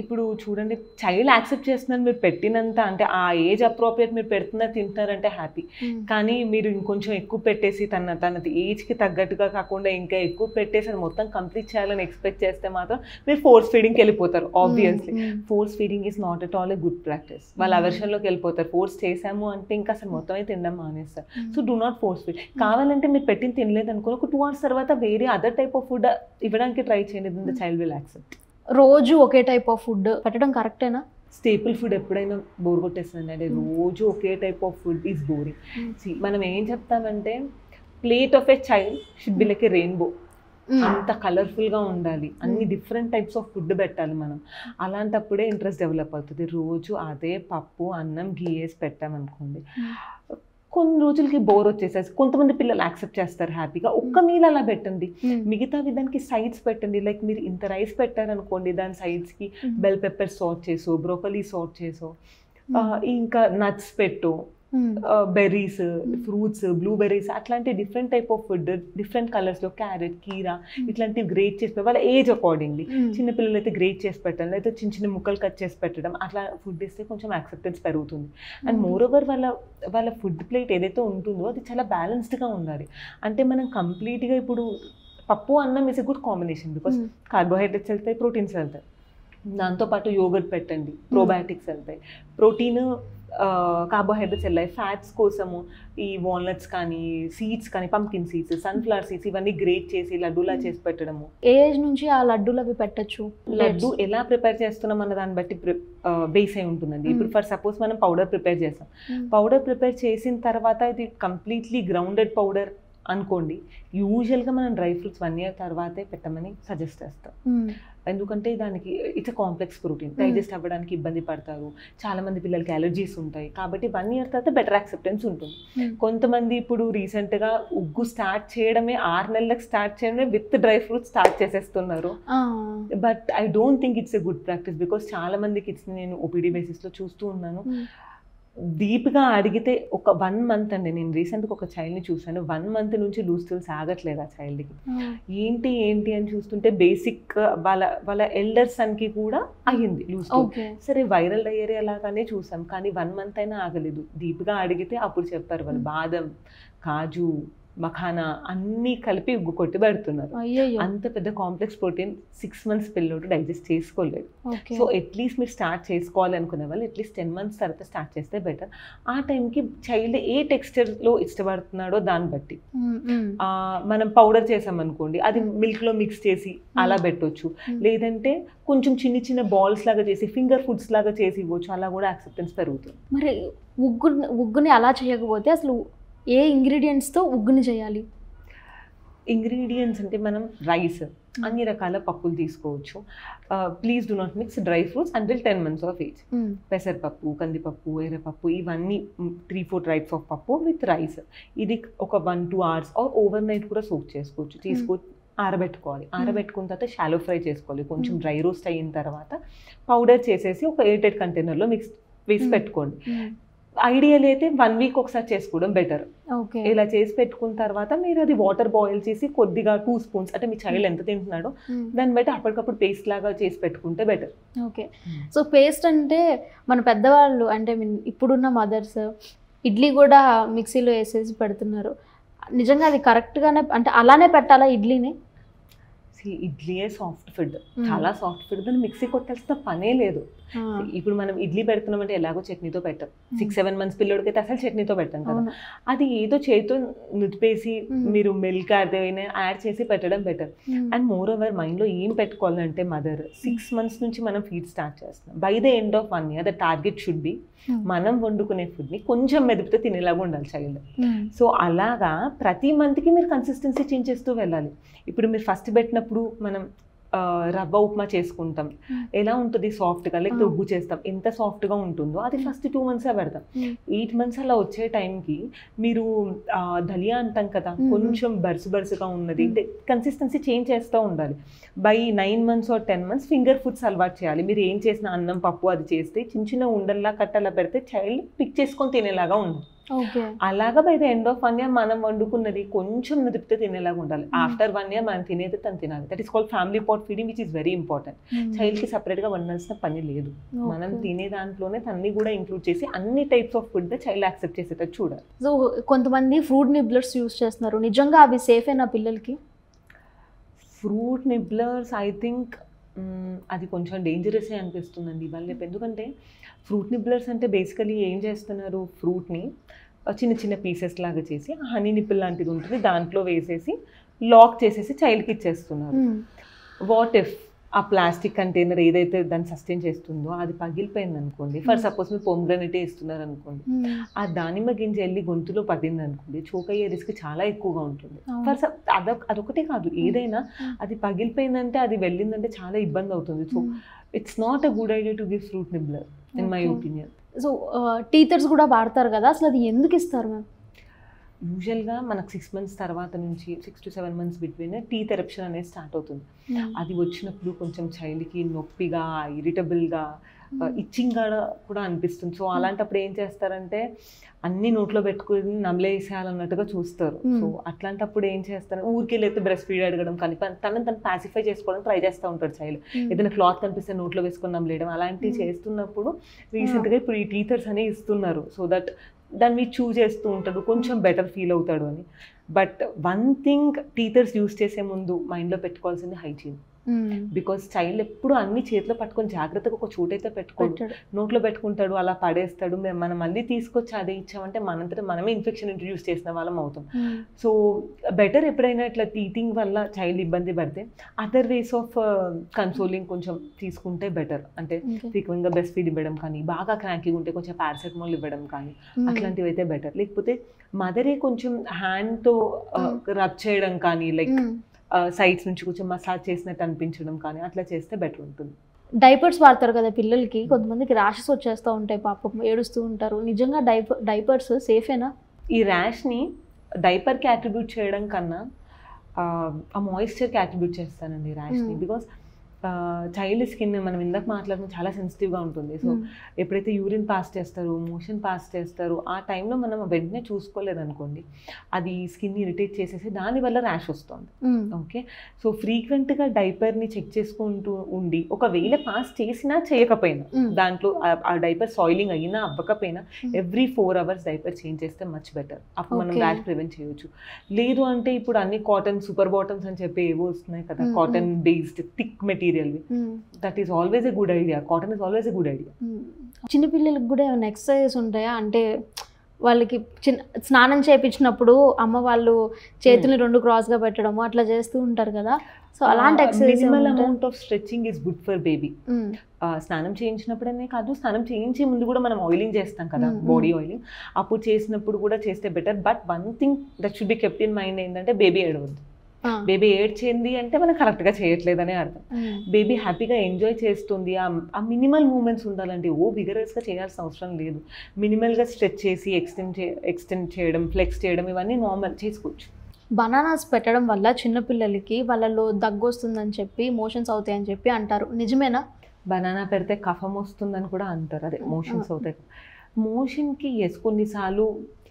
ఇప్పుడు చూడండి, చైల్డ్ యాక్సెప్ట్ చేస్తున్నారు మీరు పెట్టినంత, అంటే ఆ ఏజ్ అప్రోప్రియేట్ మీరు పెడుతున్నారు తింటున్నారంటే హ్యాపీ. కానీ మీరు ఇంకొంచెం ఎక్కువ పెట్టేసి తన ఏజ్కి తగ్గట్టుగా కాకుండా ఇంకా ఎక్కువ పెట్టేసి అది మొత్తం కంప్లీట్ చేయాలని ఎక్స్పెక్ట్ చేస్తే మాత్రం మీరు ఫోర్స్ ఫీడింగ్కి వెళ్ళిపోతారు. Obviously force feeding is not at all a good practice. వాళ్ళ అవర్షన్లోకి వెళ్ళిపోతారు. ఫోర్స్ చేసాము అంటే ఇంకా అసలు మొత్తం అయితే తినడం మానేస్తారు. So do not force feed. కావాలంటే మీరు పెట్టింది తినలేదు అనుకో, ఒక 2 hours తర్వాత వేరే అదర్ టైప్ ఆఫ్ ఫుడ్ ఇవ్వడానికి ట్రై చేయండి. The child will accept. రోజు ఒకే టైప్ ఆఫ్ ఫుడ్ పెట్టడం కరెక్టేనా? స్టేపుల్ ఫుడ్ ఎప్పుడైనా బోర్ కొట్టేస్తుంది అంటే రోజు ఒకే type of food is boring. మనం ఏం చెప్తామంటే plate of a child should be like a rainbow. అంత కలర్ఫుల్గా ఉండాలి, అన్ని డిఫరెంట్ టైప్స్ ఆఫ్ ఫుడ్ పెట్టాలి మనం. అలాంటప్పుడే ఇంట్రెస్ట్ డెవలప్ అవుతుంది. రోజు అదే పప్పు అన్నం గీ వేసి పెట్టామనుకోండి, కొన్ని రోజులకి బోర్ వచ్చేసేసి కొంతమంది పిల్లలు యాక్సెప్ట్ చేస్తారు హ్యాపీగా. ఒక్క మీల్ అలా పెట్టండి, మిగతా దానికి సైడ్స్ పెట్టండి. లైక్ మీరు ఇంత రైస్ పెట్టారనుకోండి, దాని సైడ్స్కి బెల్ పెప్పర్ సార్ట్ చేసో, బ్రోకలీ సార్ట్ చేసో, ఇంకా నట్స్ పెట్టు, బెర్రీస్, ఫ్రూట్స్, బ్లూబెర్రీస్, అట్లాంటి different type of food different కలర్స్లో, క్యారెట్, కీరా ఇట్లాంటివి గ్రేట్ చేసి వాళ్ళ ఏజ్ అకార్డింగ్లీ. చిన్నపిల్లలు అయితే గ్రేట్ చేసి పెట్టడం, లేదా చిన్న చిన్న ముక్కలు కట్ చేసి పెట్టడం, అట్లా ఫుడ్ ఇస్తే కొంచెం యాక్సెప్టెన్స్ పెరుగుతుంది. అండ్ మోర్ ఓవర్ వాళ్ళ ఫుడ్ ప్లేట్ ఏదైతే ఉంటుందో అది చాలా బ్యాలెన్స్డ్గా ఉండాలి. అంటే మనం కంప్లీట్గా ఇప్పుడు పప్పు అన్నం is a good combination, because carbohydrates వెళ్తాయి, ప్రోటీన్స్ వెళ్తాయి. దాంతోపాటు యోగర్ట్ పెట్టండి, ప్రోబయాటిక్స్ వెళ్తాయి, ప్రోటీన్ కార్బోహైడ్రేట్స్ వెళ్ళాయి. ఫ్యాట్స్ కోసము ఈ వాల్నట్స్ కానీ, సీడ్స్ కానీ, పంకిన్ సీడ్స్, సన్ఫ్లవర్ సీడ్స్ ఇవన్నీ గ్రేట్ చేసి లడ్డూలా చేసి పెట్టడము. ఏ ఏజ్ నుంచి ఆ లడ్డూలు అవి పెట్టచ్చు? లడ్డు ఎలా ప్రిపేర్ చేస్తున్నాం అన్న దాన్ని బట్టి బేస్ అయి ఉంటుందండి. ఇప్పుడు ఫర్ సపోజ్ మనం పౌడర్ ప్రిపేర్ చేస్తాం, పౌడర్ ప్రిపేర్ చేసిన తర్వాత ఇది కంప్లీట్లీ గ్రౌండెడ్ పౌడర్ అనుకోండి, యూజువల్గా మనం డ్రై ఫ్రూట్స్ 1 year తర్వాతే పెట్టమని సజెస్ట్ చేస్తాం. ఎందుకంటే దానికి it's a complex protein, digest అవ్వడానికి ఇబ్బంది పడతారు, చాలా మంది పిల్లలకి అలర్జీస్ ఉంటాయి. కాబట్టి 1 year తర్వాత బెటర్ యాక్సెప్టెన్స్ ఉంటుంది. కొంతమంది ఇప్పుడు రీసెంట్గా ఉగ్గు స్టార్ట్ చేయడమే 6 నెలలకు స్టార్ట్ చేయడమే విత్ డ్రై ఫ్రూట్స్ స్టార్ట్ చేసేస్తున్నారు. But I don't think it's a good practice, because చాలా మంది కిడ్స్ నేను ఓపీడీ బేసిస్లో చూస్తూ ఉన్నాను. డీప్గా అడిగితే ఒక 1 month అండి, నేను రీసెంట్గా ఒక చైల్డ్ని చూశాను, 1 month నుంచి లూజ్ స్టూల్స్ ఆగట్లేదు ఆ చైల్డ్కి. ఏంటి అని చూస్తుంటే బేసిక్ వాళ్ళ ఎల్డర్ సన్కి కూడా అయ్యింది లూజ్ స్టూల్. సరే వైరల్ డయేరియా లాగానే చూసాం, కానీ 1 month అయినా ఆగలేదు. డీప్గా అడిగితే అప్పుడు చెప్పారు వాళ్ళు బాదం, కాజు, మఖానా అన్నీ కలిపి ఉగ్గు కొట్టి పెడుతున్నారు. అంత పెద్ద కాంప్లెక్స్ ప్రోటీన్ 6 months పిల్లలు డైజెస్ట్ చేసుకోలేదు. సో అట్లీస్ట్ మీరు స్టార్ట్ చేసుకోవాలి అనుకునే వాళ్ళు అట్లీస్ట్ 10 months తర్వాత స్టార్ట్ చేస్తే బెటర్. ఆ టైంకి చైల్డ్ ఏ టెక్స్చర్లో ఇష్టపడుతున్నాడో దాన్ని బట్టి మనం పౌడర్ చేసామనుకోండి, అది మిల్క్లో మిక్స్ చేసి అలా పెట్టవచ్చు, లేదంటే కొంచెం చిన్న చిన్న బాల్స్ లాగా చేసి ఫింగర్ ఫుడ్స్ లాగా చేసి ఇవ్వచ్చు. అలా కూడా యాక్సెప్టెన్స్ పెరుగుతుంది. మరి ఉగ్గుని అలా చేయకపోతే అసలు ఏ ఇంగ్రీడియంట్స్తో ఉగ్గుని చేయాలి? ఇంగ్రీడియంట్స్ అంటే మనం రైస్, అన్ని రకాల పప్పులు తీసుకోవచ్చు. Please do not mix dry fruits until 10 months of age. పెసరపప్పు, కందిపప్పు, ఎర్రపప్పు ఇవన్నీ 3-4 types ఆఫ్ పప్పు విత్ రైస్. ఇది ఒక 1-2 hours ఓవర్ నైట్ కూడా సోక్ చేసుకోవచ్చు. తీసుకొని ఆరబెట్టుకోవాలి. ఆరబెట్టుకున్న తర్వాత షాలో ఫ్రై చేసుకోవాలి. కొంచెం డ్రై రోస్ట్ అయిన తర్వాత పౌడర్ చేసేసి ఒక ఎయిర్టైట్ కంటైనర్లో వేసి పెట్టుకోండి. ఐడియల్ అయితే 1 వీక్ ఒకసారి చేసుకోవడం బెటర్. ఓకే. ఇలా చేసి పెట్టుకున్న తర్వాత మీరు అది వాటర్ బాయిల్ చేసి కొద్దిగా 2 స్పూన్స్ అంటే మీ చైల్డ్ ఎంత తింటున్నాడో దాన్ని బట్టి అప్పటికప్పుడు పేస్ట్ లాగా చేసి పెట్టుకుంటే బెటర్. ఓకే. సో పేస్ట్ అంటే మన పెద్దవాళ్ళు అంటే ఇప్పుడున్న మదర్స్ ఇడ్లీ కూడా మిక్సీలో వేసేసి పెడుతున్నారు. నిజంగా అది కరెక్ట్గానే అంటే అలానే పెట్టాలా ఇడ్లీని? ఇడ్లీయే సాఫ్ట్ ఫుడ్, చాలా సాఫ్ట్ ఫుడ్, దాన్ని మిక్సీ కొట్టాల్సిన పనే లేదు. ఇప్పుడు మనం ఇడ్లీ పెడుతున్నామంటే ఎలాగో చట్నీతో పెట్టాం. 6-7 months పిల్లడికి అయితే అసలు చట్నీతో పెట్టాం కదా. అది ఏదో చేతితో నిలిపేసి మీరు మిల్క్ అదేమైనా యాడ్ చేసి పెట్టడం బెటర్. అండ్ మోర్ ఓవర్ మైండ్లో ఏం పెట్టుకోవాలంటే మదర్ 6 months నుంచి మనం ఫీడ్ స్టార్ట్ చేస్తున్నాం. By the end of 1 year the target should be మనం వండుకునే ఫుడ్ని కొంచెం మెదిపితే తినేలాగా ఉండాలి చైల్డ్. సో అలాగా ప్రతి మంత్కి మీరు కన్సిస్టెన్సీ చేంజ్ చేస్తూ వెళ్ళాలి. ఇప్పుడు మీరు ఫస్ట్ పెట్టినప్పుడు మనం రవ్వ ఉప్మా చేసుకుంటాం, ఎలా ఉంటుంది సాఫ్ట్గా, లేకపోతే ఉగ్గు చేస్తాం, ఎంత సాఫ్ట్గా ఉంటుందో అది ఫస్ట్ 2 months పెడతాం. 8 months అలా వచ్చే టైంకి మీరు దలియా అంటాం కదా, కొంచెం బరుసుగా ఉన్నది, కన్సిస్టెన్సీ చేంజ్ చేస్తూ ఉండాలి. By 9 months or 10 months finger foods అలవాటు చేయాలి. మీరు ఏం చేసిన అన్నం పప్పు అది చేస్తే చిన్న ఉండల్లా కట్టలా పెడితే చైల్డ్ పిక్ చేసుకొని తినేలాగా ఉండాలి. అలాగా by the end of 1 year మనం వండుకున్నది కొంచెం నిదిపితే తినేలాగా ఉండాలి. ఆఫ్టర్ 1 year మనం తినేది తను తినాలి. That is called family pot feeding, which is very important. చైల్డ్కి సపరేట్గా వండాల్సిన పని లేదు. మనం తినే దాంట్లోనే తన్ని కూడా ఇంక్లూడ్ చేసి అన్ని types of food child accept చేసేటట్టు చూడాలి. సో కొంతమంది ఫ్రూట్ నిబ్లర్స్ యూస్ చేస్తున్నారు, నిజంగా అవి సేఫేనా పిల్లలకి? ఫ్రూట్ నిబ్లర్స్ ఐ థింక్ అది కొంచెం డేంజరస్ అనిపిస్తుందండి ఇవాళ. ఎందుకంటే ఫ్రూట్ నిబ్లర్స్ అంటే బేసికలీ ఏం చేస్తున్నారు, ఫ్రూట్ని చిన్న పీసెస్ లాగా చేసి హనీ నిప్పుల్ లాంటిది ఉంటుంది దాంట్లో వేసేసి లాక్ చేసేసి చైల్డ్కి ఇచ్చేస్తున్నారు. వాట్ ఇఫ్ ఆ ప్లాస్టిక్ కంటైనర్ ఏదైతే దాన్ని సస్టైన్ చేస్తుందో అది పగిలిపోయింది అనుకోండి, ఫర్ సపోజ్ మీరు పొమ్గ్రానైట్ ఇస్తున్నారు అనుకోండి, ఆ దానిమ్మ గింజ వెళ్ళి గొంతులో పడింది అనుకోండి, చోక్ అయ్యే రిస్క్ చాలా ఎక్కువగా ఉంటుంది. అదొకటే కాదు, ఏదైనా అది పగిలిపోయిందంటే అది వెళ్ళిందంటే చాలా ఇబ్బంది అవుతుంది. So it's not a good idea to give fruit నిబ్లర్ in my opinion. So teachers కూడా వాడతారు కదా, అసలు అది ఎందుకు ఇస్తారు మ్యామ్? యూజువల్గా మనకు 6 months తర్వాత నుంచి 6 to 7 months between teeth eruption అనేది స్టార్ట్ అవుతుంది. అది వచ్చినప్పుడు కొంచెం చైల్డ్కి నొప్పిగా, ఇరిటబుల్గా, ఇచ్చింగ్గా కూడా అనిపిస్తుంది. సో అలాంటప్పుడు ఏం చేస్తారంటే అన్ని నోట్లో పెట్టుకుని నమలేసేయాలన్నట్టుగా చూస్తారు. సో అట్లాంటప్పుడు ఏం చేస్తారు, ఊరికి లేకపోతే బ్రెస్ట్ ఫీడ్ అడగడం కానీ తను పాసిఫై చేసుకోవడం ట్రై చేస్తూ ఉంటాడు చైల్డ్. ఏదైనా క్లాత్ కనిపిస్తే నోట్లో వేసుకొని నమలేయడం అలాంటివి చేస్తున్నప్పుడు రీసెంట్గా ఇప్పుడు ఈ టీథర్స్ అనేవి ఇస్తున్నారు. సో దట్ దాన్ని చూజ్ చేస్తూ ఉంటాడు, కొంచెం బెటర్ ఫీల్ అవుతాడు అని. బట్ 1 thing టీచర్స్ యూజ్ చేసే ముందు మైండ్లో పెట్టుకోవాల్సింది హైజీన్. బికాస్ చైల్డ్ ఎప్పుడు అన్ని చేతిలో పట్టుకొని జాగ్రత్తగా ఒక చోటైతే పెట్టుకోడు, నోట్లో పెట్టుకుంటాడు, అలా పడేస్తాడు. మనం మళ్ళీ తీసుకొచ్చి అదే ఇచ్చామంటే మనంతటా మనమే ఇన్ఫెక్షన్ ఇంట్రడ్యూస్ చేసిన వాళ్ళం అవుతాం. సో బెటర్ ఎప్పుడైనా ఇట్లా టీతింగ్ వల్ల చైల్డ్ ఇబ్బంది పడితే అదర్ వేస్ ఆఫ్ కన్సోలింగ్ కొంచెం తీసుకుంటే బెటర్. అంటే ఫ్రీక్వెంట్గా బ్రెస్ట్ ఫీడ్ ఇవ్వడం కానీ, బాగా క్రాంకీగా ఉంటే కొంచెం పారాసెటమాల్ ఇవ్వడం కానీ, అట్లాంటివి అయితే బెటర్. లేకపోతే మదరే కొంచెం హ్యాండ్తో రబ్ చేయడం కానీ, లైక్ సైడ్స్ నుంచి కొంచెం మసాజ్ చేసినట్టు అనిపించడం కానీ అట్లా చేస్తే బెటర్ ఉంటుంది. డైపర్స్ వాడతారు కదా పిల్లలకి, కొంతమందికి ర్యాషెస్ వచ్చేస్తూ ఉంటాయి, పాపం ఏడుస్తూ ఉంటారు. నిజంగా డైపర్స్ సేఫేనా? ఈ ర్యాష్ని డైపర్కి అట్రిబ్యూట్ చేయడం కన్నా ఆ మాయిశ్చర్కి అట్రిబ్యూట్ చేస్తానండి ర్యాష్ని. బికాస్ చైల్డ్ స్కిన్ మనం ఇందాక మాట్లాడిన చాలా సెన్సిటివ్గా ఉంటుంది. సో ఎప్పుడైతే యూరిన్ పాస్ చేస్తారు, మోషన్ పాస్ చేస్తారు, ఆ టైంలో మనం వెంటనే చూసుకోలేదనుకోండి, అది స్కిన్ ఇరిటేట్ చేసేసి దానివల్ల ర్యాష్ వస్తుంది. ఓకే, సో ఫ్రీక్వెంట్గా డైపర్ని చెక్ చేసుకుంటూ ఉండి, ఒకవేళ పాస్ చేసినా చేయకపోయినా, దాంట్లో ఆ డైపర్ సాయిలింగ్ అయినా అవ్వకపోయినా ఎవ్రీ 4 hours డైపర్ చేంజ్ చేస్తే మచ్ బెటర్. అప్పుడు మనం ర్యాష్ ప్రివెంట్ చేయొచ్చు. లేదు అంటే ఇప్పుడు అన్ని కాటన్ సూపర్ బాటమ్స్ అని చెప్పి ఏవో వస్తున్నాయి కదా, cotton based thick material, that is always a good idea. Cotton is always a good idea. చిన్నపిల్లలకు కూడా ఏమైనా ఎక్సర్సైజెస్ ఉంటాయా? అంటే వాళ్ళకి స్నానం చేయించినప్పుడు అమ్మ వాళ్ళు చేతులు 2 క్రాస్గా పెట్టడము అట్లా చేస్తూ ఉంటారు కదా, సో అలాంటి exercise minimal amount of stretching is good for baby. స్నానం చేయించినప్పుడనే కాదు, స్నానం చేయించే ముందు కూడా మనం ఆయిలింగ్ చేస్తాం కదా, బాడీ ఆయిలింగ్, అప్పుడు చేసినప్పుడు కూడా చేస్తే better. But 1 thing that should be kept in mind ఏంటంటే బేబీ ఏడవద్దు. బేబీ ఏడ్చింది అంటే మనం కరెక్ట్గా చేయట్లేదనే అర్థం. బేబీ హ్యాపీగా ఎంజాయ్ చేస్తుంది, ఆ మినిమల్ మూమెంట్స్ ఉండాలంటే ఓ విగరస్గా చేయాల్సిన అవసరం లేదు. మినిమల్గా స్ట్రెచ్ చేసి ఎక్స్టెండ్ చేయడం, ఫ్లెక్స్ చేయడం, ఇవన్నీ నార్మల్ చేసుకోవచ్చు. బనానాస్ పెట్టడం వల్ల చిన్నపిల్లలకి వాళ్ళలో దగ్గు వస్తుందని చెప్పి, మోషన్స్ అవుతాయని చెప్పి అంటారు, నిజమేనా? బనానా పెడితే కఫం వస్తుందని కూడా అంటారు, అదే మోషన్స్ అవుతాయి. మోషన్కి ఎస్ కొన్నిసార్లు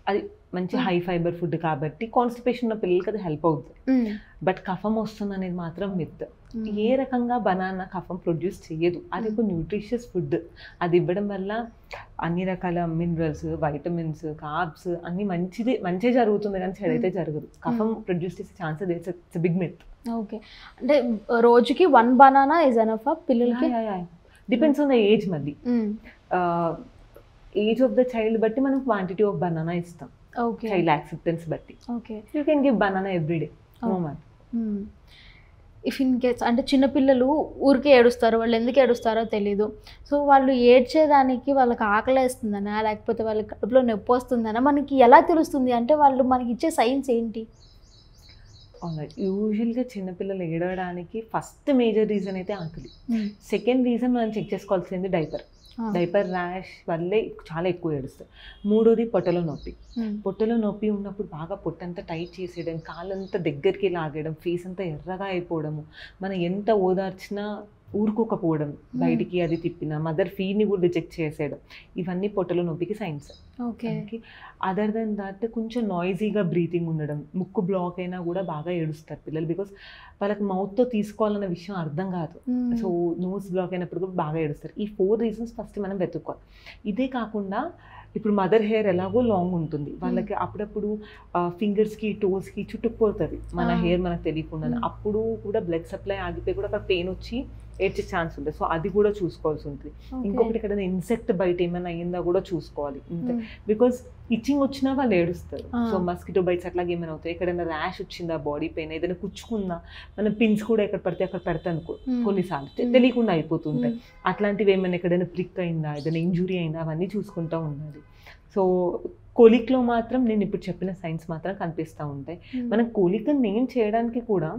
అది మంచి హై ఫైబర్ ఫుడ్ కాబట్టి కాన్స్టిపేషన్ ఉన్న పిల్లలకి అది హెల్ప్ అవుతుంది. బట్ కఫం వస్తుంది అనేది మాత్రం మిత్. ఏ రకంగా బనానా కఫం ప్రొడ్యూస్ చేయదు. అది ఒక న్యూట్రిషియస్ ఫుడ్. అది ఇవ్వడం వల్ల అన్ని రకాల మినరల్స్, వైటమిన్స్, కార్బ్స్ అన్ని మంచి జరుగుతుంది, కానీ చెడు అయితే జరగదు. కఫం ప్రొడ్యూస్ చేసే chances it's big myth. Okay, అంటే రోజుకి 1 బనానా ఇస్ ఎనఫ్ పిల్లలకి? Depends on the age. మళ్ళీ ఏజ్ ఆఫ్ ద చైల్డ్ బట్టి మనం క్వాంటిటీ ఆఫ్ బనానా ఇస్తాం. చైల్డ్ యాక్సెప్టెన్స్ బట్టి. You can give banana every day, no matter. If in case అంటే చిన్నపిల్లలు ఊరికే ఏడుస్తారు, వాళ్ళు ఎందుకు ఏడుస్తారో తెలీదు. సో వాళ్ళు ఏడ్చేదానికి వాళ్ళకి ఆకలేస్తుందనా లేకపోతే వాళ్ళ కడుపులో నొప్పి వస్తుందనా మనకి ఎలా తెలుస్తుంది? అంటే వాళ్ళు మనకి ఇచ్చే సైన్స్ ఏంటి? యూజువల్గా చిన్నపిల్లలు ఏడవడానికి ఫస్ట్ మేజర్ రీజన్ అయితే ఆకలి. సెకండ్ రీజన్ మనం చెక్ చేసుకోవాల్సింది డైపర్ ర్యాష్ వల్లే చాలా ఎక్కువ ఏడుస్తారు. మూడోది పొట్టలో నొప్పి. పొట్టలో నొప్పి ఉన్నప్పుడు బాగా పొట్టంతా టైట్ చేసేయడం, కాళ్ళంతా దగ్గరికి లాగేయడం, ఫేస్ అంతా ఎర్రగా అయిపోవడము, మనం ఎంత ఓదార్చినా ఊరుకోకపోవడం, బయటికి అది తిప్పిన మదర్ ఫీడ్ని కూడా రిజెక్ట్ చేసేయడం, ఇవన్నీ పొట్టలో నొప్పికి సైన్స్. అదర్ దెన్ దట్ కొంచెం నాయిజీగా బ్రీతింగ్ ఉండడం, ముక్కు బ్లాక్ అయినా కూడా బాగా ఏడుస్తారు పిల్లలు. బికాస్ వాళ్ళకి మౌత్తో తీసుకోవాలన్న విషయం అర్థం కాదు. సో నోస్ బ్లాక్ అయినప్పుడు కూడా బాగా ఏడుస్తారు. ఈ 4 రీజన్స్ ఫస్ట్ మనం వెతుక్కోవాలి. ఇదే కాకుండా ఇప్పుడు మదర్ హెయిర్ ఎలాగో లాంగ్ ఉంటుంది, వాళ్ళకి అప్పుడప్పుడు ఫింగర్స్కి టోస్కి చుట్టుకుపోతుంది మన హెయిర్ మనకు తెలియకుండా. అప్పుడు కూడా బ్లడ్ సప్లై ఆగిపోయి కూడా అక్కడ పెయిన్ వచ్చి ఏడ్చే ఛాన్స్ ఉంటుంది. సో అది కూడా చూసుకోవాల్సి ఉంటుంది. ఇంకొకటి ఇక్కడ ఇన్సెక్ట్ బైట్ ఏమైనా అయ్యిందా కూడా చూసుకోవాలి. బికాస్ ఇచ్చింగ్ వచ్చినా వాళ్ళు ఏడుస్తారు. సో మస్కిటో బైట్స్ అట్లాగే ఏమైనా అవుతాయి, ఎక్కడైనా ర్యాష్ వచ్చిందా, బాడీ పెయిన్ ఏదైనా కుచ్చుకుందా, మనం పిన్స్ కూడా ఎక్కడ పడితే అక్కడ పెడతా అనుకో, కొన్నిసార్లు తెలియకుండా అయిపోతుంటాయి. అట్లాంటివి ఏమైనా ఎక్కడైనా ప్రిక్ అయిందా, ఏదైనా ఇంజురీ అయిందా, అవన్నీ చూసుకుంటూ ఉండాలి. సో కోలిక్లో మాత్రం నేను ఇప్పుడు చెప్పిన సైన్స్ మాత్రం కనిపిస్తూ ఉంటాయి. మనం కోలిక్ నేను చేయడానికి కూడా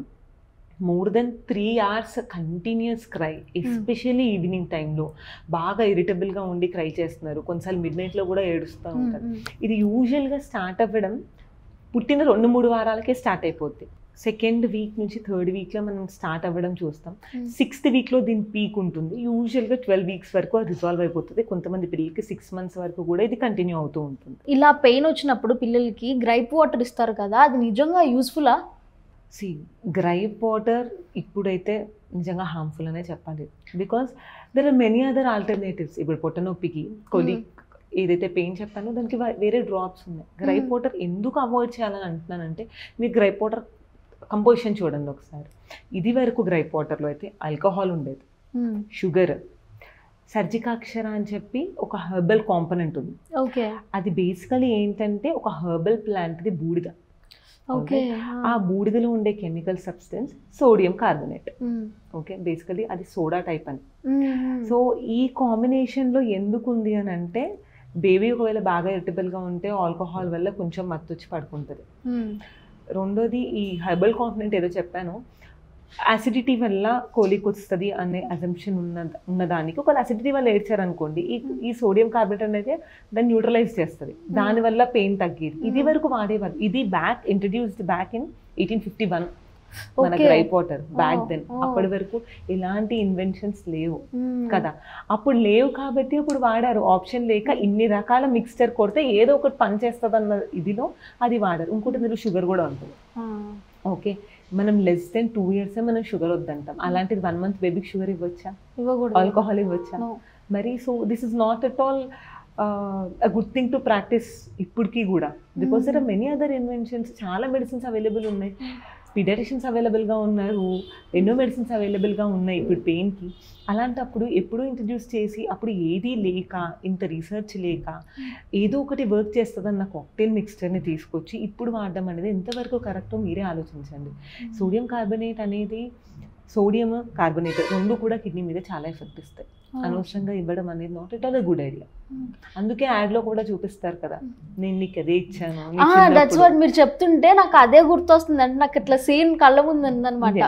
more than 3 hours continuous cry, especially evening టైంలో బాగా ఇరిటబుల్గా ఉండి క్రై చేస్తున్నారు, కొన్నిసార్లు మిడ్ నైట్లో కూడా ఏడుస్తూ ఉంటారు. ఇది యూజువల్గా స్టార్ట్ అవ్వడం పుట్టిన 2-3 వారాలకే స్టార్ట్ అయిపోద్ది. సెకండ్ వీక్ నుంచి థర్డ్ వీక్లో మనం స్టార్ట్ అవ్వడం చూస్తాం. 6th వీక్లో దీని పీక్ ఉంటుంది. యూజువల్గా 12 వీక్స్ వరకు రిజాల్వ్ అయిపోతుంది. కొంతమంది పిల్లలకి 6 months వరకు కూడా ఇది కంటిన్యూ అవుతూ ఉంటుంది. ఇలా పెయిన్ వచ్చినప్పుడు పిల్లలకి గ్రైప్ వాటర్ ఇస్తారు కదా, అది నిజంగా యూస్ఫుల్లా? గ్రైప్ వాటర్ ఇప్పుడైతే నిజంగా హార్మ్ఫుల్ అనే చెప్పాలి. Because there are many other alternatives. ఇప్పుడు పొట్ట నొప్పికి కొలిక్ ఏదైతే పెయిన్ చెప్పానో దానికి వేరే డ్రాప్స్ ఉన్నాయి. గ్రైప్ వాటర్ ఎందుకు అవాయిడ్ చేయాలని అంటున్నానంటే, మీరు గ్రైప్ వాటర్ కంపోజిషన్ చూడండి ఒకసారి. ఇది వరకు గ్రైప్ వాటర్లో అయితే ఆల్కహాల్ ఉండేది, షుగర్, సర్జికాక్షర అని చెప్పి ఒక హెర్బల్ కాంపోనెంట్ ఉంది. అది బేసికలీ ఏంటంటే ఒక హెర్బల్ ప్లాంట్ది బూడిద. ఆ బూడిదలో ఉండే chemical substance sodium carbonate. Okay, basically అది సోడా టైప్ అని. సో ఈ కాంబినేషన్లో ఎందుకు ఉంది అని అంటే, బేబీ ఒకవేళ బాగా ఇరిటబుల్గా ఉంటే ఆల్కహాల్ వల్ల కొంచెం మత్తు వచ్చి పడుకుంటుంది. రెండోది ఈ హెర్బల్ కాంపోనెంట్ ఏదో చెప్పాను, యాసిడిటీ వల్ల కోలిక్ వస్తుంది అనే అజంప్షన్ ఉన్నదానికి, ఒక అసిడిటీ వల్ల ఏడ్చారనుకోండి, ఈ సోడియం కార్బోనేట్ అనేది దాన్ని న్యూట్రలైజ్ చేస్తుంది, దానివల్ల పెయిన్ తగ్గేది. ఇది వరకు వాడేవారు. ఇది ఇంట్రడ్యూస్డ్ బ్యాక్ ఇన్ 1851 మన గ్రైప్ వాటర్. బ్యాక్ దెన్ అప్పటి వరకు ఎలాంటి ఇన్వెన్షన్స్ లేవు కదా, అప్పుడు లేవు కాబట్టి అప్పుడు వాడారు. ఆప్షన్ లేక ఇన్ని రకాల మిక్స్చర్ కొడితే ఏదో ఒకటి పని చేస్తుంది అన్న ఇదిలో అది వాడారు. ఇంకోటి మీరు షుగర్ కూడా ఉంటుంది. ఓకే, మనం లెస్ దెన్ 2 years మనం షుగర్ వద్దంటాం. అలాంటిది 1 month బేబీకి షుగర్ ఇవ్వచ్చా? ఆల్కహాల్ ఇవ్వచ్చా? మరి so this is not at all a good thing to practice ఇప్పటికీ కూడా. Because there are many other inventions. చాలా మెడిసిన్స్ అవైలబుల్ ఉన్నాయి, పీడియాట్రిషియన్స్ అవైలబుల్గా ఉన్నారు, ఎన్నో మెడిసిన్స్ అవైలబుల్గా ఉన్నాయి ఇప్పుడు పెయిన్కి. అలాంటప్పుడు ఎప్పుడూ ఇంట్రడ్యూస్ చేసి అప్పుడు ఏదీ లేక, ఇంత రీసెర్చ్ లేక, ఏదో ఒకటి వర్క్ చేస్తుందన్న కాక్టైల్ మిక్స్చర్ని తీసుకొచ్చి ఇప్పుడు వాడడం అనేది ఎంతవరకు కరెక్టో మీరే ఆలోచించండి. సోడియం కార్బోనేట్ అనేది, సోడియం కార్బోనేట్ రెండు కూడా కిడ్నీ మీద చాలా ఎఫెక్ట్ ఇస్తాయి. అనవసరంగా ఇవ్వడం అనేది not at all a good idea. అందుకే యాడ్లో కూడా చూపిస్తారు కదా, నేను నీకు అదే ఇచ్చాను. దట్స్ వాట్ మీరు చెప్తుంటే నాకు అదే గుర్తొస్తుంది. అంటే నాకు ఇట్లా సీన్ కళ్ళ ముందు ఉందన్నమాట.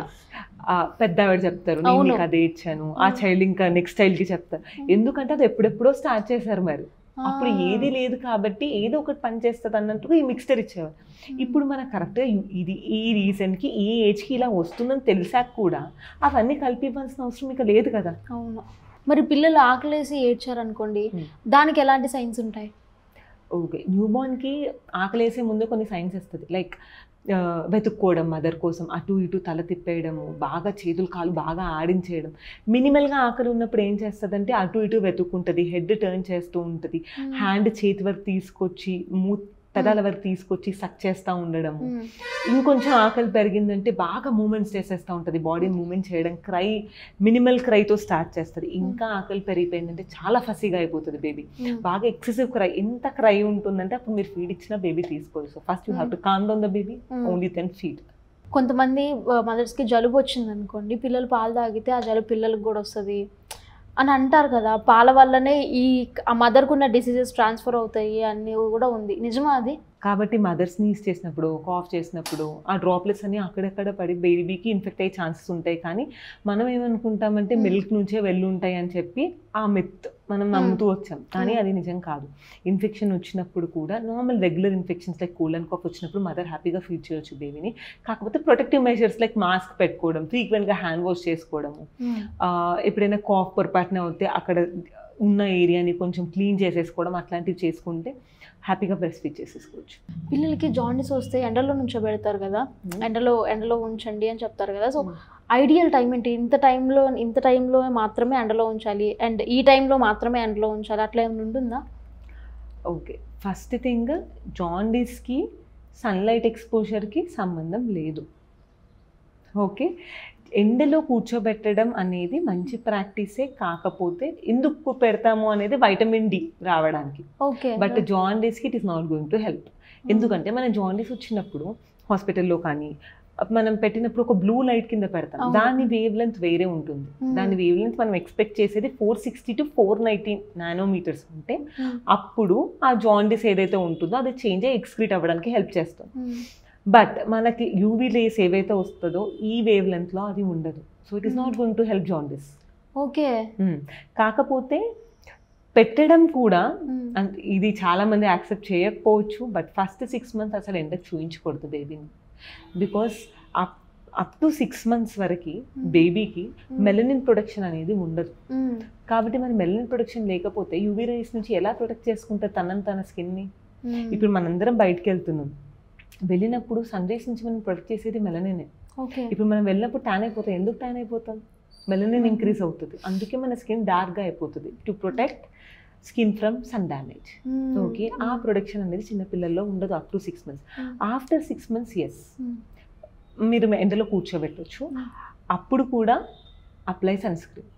పెద్ద ఆవిడ చెప్తారు, నేను నీకు అదే ఇచ్చాను, ఆ చైల్డ్ ఇంకా నెక్స్ట్ చైల్డ్కి చెప్తారు. ఎందుకంటే అది ఎప్పుడెప్పుడో స్టార్ట్ చేశారు. మరి అప్పుడు ఏది లేదు కాబట్టి ఏదో ఒకటి పని చేస్తుంది అన్నట్టుగా ఈ మిక్స్చర్ ఇచ్చేవారు. ఇప్పుడు మనకు కరెక్ట్గా ఇది ఈ రీజన్కి ఈ ఏజ్కి ఇలా వస్తుందని తెలిసాక కూడా అవన్నీ కలిపి ఇవ్వాల్సిన అవసరం ఇక లేదు కదా. అవును, మరి పిల్లలు ఆకలేసి ఏడ్చారనుకోండి, దానికి ఎలాంటి సైన్స్ ఉంటాయి? ఓకే, న్యూబార్న్కి ఆకలేసే ముందు కొన్ని సైన్స్ వస్తుంది. లైక్ వెతుక్కోవడం మదర్ కోసం, అటు ఇటు తల తిప్పేయడము, బాగా చేతులు కాలు బాగా ఆడించేయడం. మినిమల్గా ఆకలి ఉన్నప్పుడు ఏం చేస్తుందంటే అటు ఇటు వెతుక్కుంటుంది, హెడ్ టర్న్ చేస్తూ ఉంటుంది, హ్యాండ్ చేతి వరకు తీసుకొచ్చి పెదాల వరకు తీసుకొచ్చి సక్ చేస్తూ ఉండడము. ఇంకొంచెం ఆకలి పెరిగిందంటే బాగా మూమెంట్స్ చేసేస్తూ ఉంటుంది, బాడీ మూమెంట్ చేయడం, మినిమల్ క్రైతో స్టార్ట్ చేస్తుంది. ఇంకా ఆకలి పెరిగిపోయిందంటే చాలా ఫసీగా అయిపోతుంది బేబీ, బాగా ఎక్సెసివ్ క్రై. ఎంత క్రై ఉంటుందంటే అప్పుడు మీరు ఫీడ్ ఇచ్చిన బేబీ తీసుకోవాలి. So first you have to calm down the baby, only then feed. కొంతమంది మదర్స్కి జలుబు వచ్చింది అనుకోండి, పిల్లలు పాలు తాగితే ఆ జలుబు పిల్లలకు కూడా వస్తుంది అని అంటారు కదా, పాల వల్లనే ఆ మదర్కు ఉన్న డిసీజెస్ ట్రాన్స్ఫర్ అవుతాయి అని కూడా ఉంది, నిజమా అది? కాబట్టి మదర్ స్నీజ్ చేసినప్పుడు, కాఫ్ చేసినప్పుడు ఆ డ్రాప్లెట్స్ అన్ని అక్కడెక్కడ పడి బేబీకి ఇన్ఫెక్ట్ అయ్యే ఛాన్సెస్ ఉంటాయి. కానీ మనం ఏమనుకుంటామంటే మిల్క్ నుంచే వెళ్ళి ఉంటాయి అని చెప్పి ఆ మిత్ మనం నమ్ముతూ వచ్చాం, కానీ అది నిజం కాదు. ఇన్ఫెక్షన్ వచ్చినప్పుడు కూడా normal regular infections like cold and cough వచ్చినప్పుడు మదర్ హ్యాపీగా ఫీడ్ చేయొచ్చు బేబీని. కాకపోతే ప్రొటెక్టివ్ మెజర్స్ లైక్ మాస్క్ పెట్టుకోవడం, ఫ్రీక్వెంట్గా హ్యాండ్ వాష్ చేసుకోవడము, ఎప్పుడైనా కాఫ్ పొరపాటున అవుతే అక్కడ ఉన్న ఏరియాని కొంచెం క్లీన్ చేసేసుకోవడం, అట్లాంటివి చేసుకుంటే హ్యాపీగా బ్రెస్ట్ ఫీడ్ చేసేసుకోవచ్చు. పిల్లలకి జాండీస్ వస్తే ఎండలో నుంచోబెడతారు కదా, ఎండలో ఉంచండి అని చెప్తారు కదా. సో ఐడియల్ టైం ఏంటి? ఇంత టైంలో మాత్రమే ఎండలో ఉంచాలి అండ్ ఈ టైంలో మాత్రమే ఎండలో ఉంచాలి, అట్లా ఏమైనా ఉంటుందా? ఓకే, ఫస్ట్ థింగ్, జాండీస్కి సన్లైట్ ఎక్స్పోజర్కి సంబంధం లేదు. ఓకే, ఎండలో కూర్చోబెట్టడం అనేది మంచి ప్రాక్టీసే, కాకపోతే ఎందుకు పెడతాము అనేది వైటమిన్ డి రావడానికి. ఓకే, బట్ జాండీస్కి it is not going to help. ఎందుకంటే మనం జాండీస్ వచ్చినప్పుడు హాస్పిటల్లో కానీ మనం పెట్టినప్పుడు ఒక బ్లూ లైట్ కింద పెడతాం, దాని వేవ్ లెంత్ వేరే ఉంటుంది. దాని వేవ్ లెంత్ మనం ఎక్స్పెక్ట్ చేసేది 460 to 490 నానోమీటర్స్ ఉంటే అప్పుడు ఆ జాండీస్ ఏదైతే ఉంటుందో అది చేంజ్ అయ్యి ఎక్స్క్రీట్ అవ్వడానికి హెల్ప్ చేస్తుంది. బట్ మనకి యూవీ రేస్ ఏవైతే వస్తుందో ఈ వేవ్ లెంత్లో అది ఉండదు. So it is not going to help jaundice. Okay, కాకపోతే పెట్టడం కూడా ఇది చాలా మంది యాక్సెప్ట్ చేయకపోవచ్చు, బట్ ఫస్ట్ 6 months అసలు ఎండకు చూయించకూడదు బేబీని. బికాస్ అప్ టు 6 months వరకు బేబీకి మెలనిన్ ప్రొడక్షన్ అనేది ఉండదు. కాబట్టి మరి మెలనిన్ ప్రొడక్షన్ లేకపోతే యూవీ రేస్ నుంచి ఎలా ప్రొటెక్ట్ చేసుకుంటే తన స్కిన్ని? ఇప్పుడు మనందరం బయటకు వెళ్తున్నాం, వెళ్ళినప్పుడు సన్ రేస్ నుంచి మనం ప్రొటెక్ట్ చేసేది మెలనినే. ఇప్పుడు మనం వెళ్ళినప్పుడు ట్యాన్ అయిపోతాం. ఎందుకు ట్యాన్ అయిపోతాం? మెలనిన్ ఇంక్రీజ్ అవుతుంది, అందుకే మన స్కిన్ డార్క్గా అయిపోతుంది, to protect skin from sun damage. Okay, ఆ ప్రొడక్షన్ అనేది చిన్నపిల్లల్లో ఉండదు up to 6 months. After 6 months yes, మీరు ఎండలో కూర్చోబెట్టవచ్చు. అప్పుడు కూడా apply sunscreen.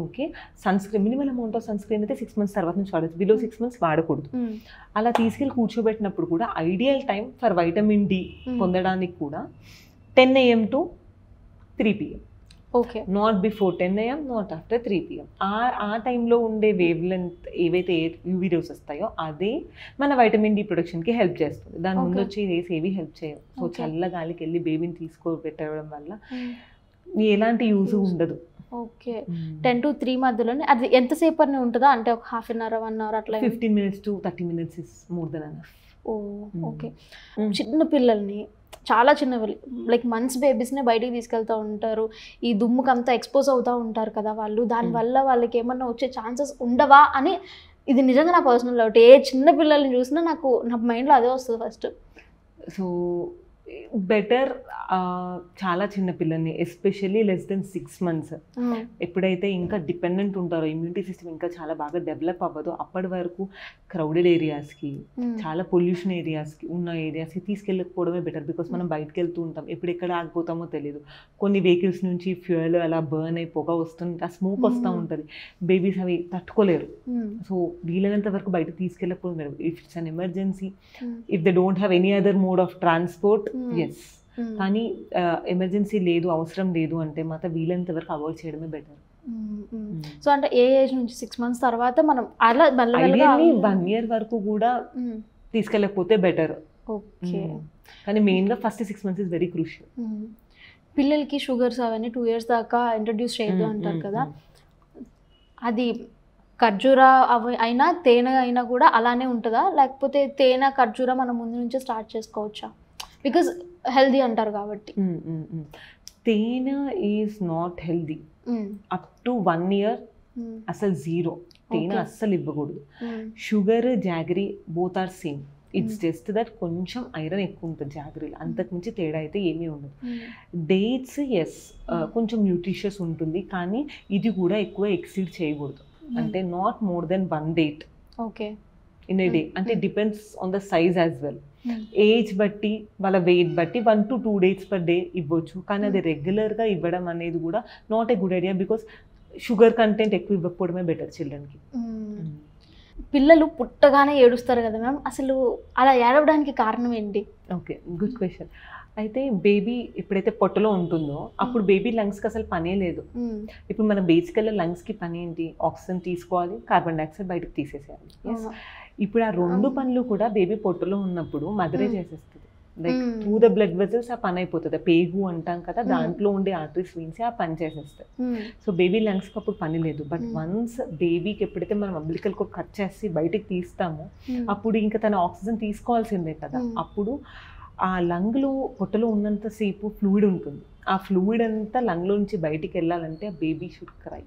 Okay, sunscreen minimal amount of sunscreen అయితే 6 months తర్వాత నుంచి వాడచ్చు, బిలో 6 months వాడకూడదు. అలా తీసుకెళ్ళి కూర్చోబెట్టినప్పుడు కూడా ideal time for vitamin D పొందడానికి కూడా 10 AM to 3 PM. Okay, not before 10 AM, not after 3 PM. ఆ టైంలో ఉండే వేవ్ లెంత్ ఏవైతే యూవీ రేస్ వస్తాయో అదే మన వైటమిన్ డి ప్రొడక్షన్కి హెల్ప్ చేస్తుంది. దాని ముందు వచ్చి రేస్ ఏవి హెల్ప్ చేయవు. సో చల్ల గాలికి వెళ్ళి బేబీని తీసుకోబెట్టడం వల్ల ఎలాంటి యూజ్ ఉండదు. ఓకే, 10 to 3 మధ్యలోనే అది ఎంతసేపు అని ఉంటుందా? అంటే ఒక 1/2 hour 1 hour అట్లా? 15 minutes to 30 minutes is more than enough. Okay, చిన్న పిల్లల్ని, చాలా చిన్న లైక్ మంత్స్ బేబీస్నే బయటికి తీసుకెళ్తూ ఉంటారు, ఈ దుమ్ముకంతా ఎక్స్పోజ్ అవుతూ ఉంటారు కదా వాళ్ళు, దానివల్ల వాళ్ళకి ఏమన్నా వచ్చే ఛాన్సెస్ ఉండవా అని, ఇది నిజంగా నా పర్సనల్ డౌట్. ఏ చిన్న పిల్లల్ని చూసినా నా మైండ్లో అదే వస్తుంది ఫస్ట్. సో బెటర్ చాలా చిన్న పిల్లల్ని, ఎస్పెషల్లీ లెస్ దెన్ 6 months, ఎప్పుడైతే ఇంకా డిపెండెంట్ ఉంటారో, ఇమ్యూనిటీ సిస్టమ్ ఇంకా చాలా బాగా డెవలప్ అవ్వదో అప్పటి వరకు క్రౌడెడ్ ఏరియాస్కి, చాలా పొల్యూషన్ ఏరియాస్కి ఉన్న ఏరియాస్కి తీసుకెళ్ళకపోవడమే బెటర్. బికాస్ మనం బయటకు వెళ్తూ ఉంటాం, ఎప్పుడు ఎక్కడ ఆగిపోతామో తెలియదు. కొన్ని వెహికల్స్ నుంచి ఫ్యూయల్ అలా బర్న్ అయి పొగ వస్తుంది, ఆ స్మోక్ వస్తూ ఉంటుంది, బేబీస్ అవి తట్టుకోలేరు. సో వీలైనంత వరకు బయటకు తీసుకెళ్ళకపోవడం. If it's an emergency, if they don't have any other mode of transport, yes. కానీ ఎమర్జెన్సీ లేదు, అవసరం లేదు అంటే మాత్రం వీలైనంత వరకు అవాయిడ్ చేయడమే బెటర్. సో అంటే ఏ ఏజ్ నుంచి? 6 months తర్వాత మనం అలా 1 year వరకు కూడా తీసుకెళ్ళకపోతే బెటర్. ఓకే, కానీ మెయిన్గా first 6 months is very crucial. పిల్లలకి షుగర్స్ అవన్నీ 2 years దాకా ఇంట్రడ్యూస్ చేయొద్దు అంటారు కదా, అది ఖర్జూరా అయినా తేనె అయినా కూడా అలానే ఉంటుందా? లేకపోతే తేనె ఖర్జూరా మనం ముందు నుంచే స్టార్ట్ చేసుకోవచ్చా? బికాజ్ హెల్దీ అంటారు కాబట్టి. తేనె is not healthy up to 1 year అసలు జీరో, తేనె అస్సలు ఇవ్వకూడదు. Sugar, jaggery both are same. It's just that కొంచెం ఐరన్ ఎక్కువ ఉంటుంది జాగరీలో, అంతకుమించి తేడా అయితే ఏమీ ఉండదు. డేట్స్ ఎస్ కొంచెం న్యూట్రిషియస్ ఉంటుంది, కానీ ఇది కూడా ఎక్కువ ఎక్సీడ్ చేయకూడదు. అంటే not more than 1 date in a day. అంటే depends on the size as well. Age బట్టి వాళ్ళ వెయిట్ బట్టి 1 to 2 dates per day ఇవ్వచ్చు, కానీ అది రెగ్యులర్గా ఇవ్వడం అనేది కూడా not a good idea. Because sugar content ఎక్కువ ఇవ్వకపోవడమే బెటర్ చిల్డ్రన్కి. పిల్లలు పుట్టగానే ఏడుస్తారు కదా మ్యామ్, అసలు అలా ఏడవడానికి కారణం ఏంటి? Okay, good question. అయితే బేబీ ఎప్పుడైతే పొట్టలో ఉంటుందో అప్పుడు బేబీ లంగ్స్కి అసలు పనే లేదు. ఇప్పుడు మన బేసికల్గా లంగ్స్కి పని ఏంటి? ఆక్సిజన్ తీసుకోవాలి, కార్బన్ డైఆక్సైడ్ బయటకు తీసేసేయాలి. ఇప్పుడు ఆ 2 పనులు కూడా బేబీ పొట్టలో ఉన్నప్పుడు మదరే చేసేస్తుంది. Like through the blood vessels ఆ పని అయిపోతుంది. పేగు అంటాం కదా, దాంట్లో ఉండే ఆర్టరీస్ వెయిన్స్ ఆ పని చేసేస్తాయి. సో బేబీ లంగ్స్కి అప్పుడు పని లేదు. బట్ వన్స్ బేబీకి ఎప్పుడైతే మనం అంబిలికల్ కార్డ్ కట్ చేసి బయటికి తీస్తామో అప్పుడు ఇంకా తన ఆక్సిజన్ తీసుకోవాల్సిందే కదా. అప్పుడు ఆ లంగ్లో పొట్టలో ఉన్నంతసేపు ఫ్లూయిడ్ ఉంటుంది. ఆ ఫ్లూయిడ్ అంతా లంగ్లో నుంచి బయటికి వెళ్ళాలంటే ఆ బేబీ షుడ్ క్రై.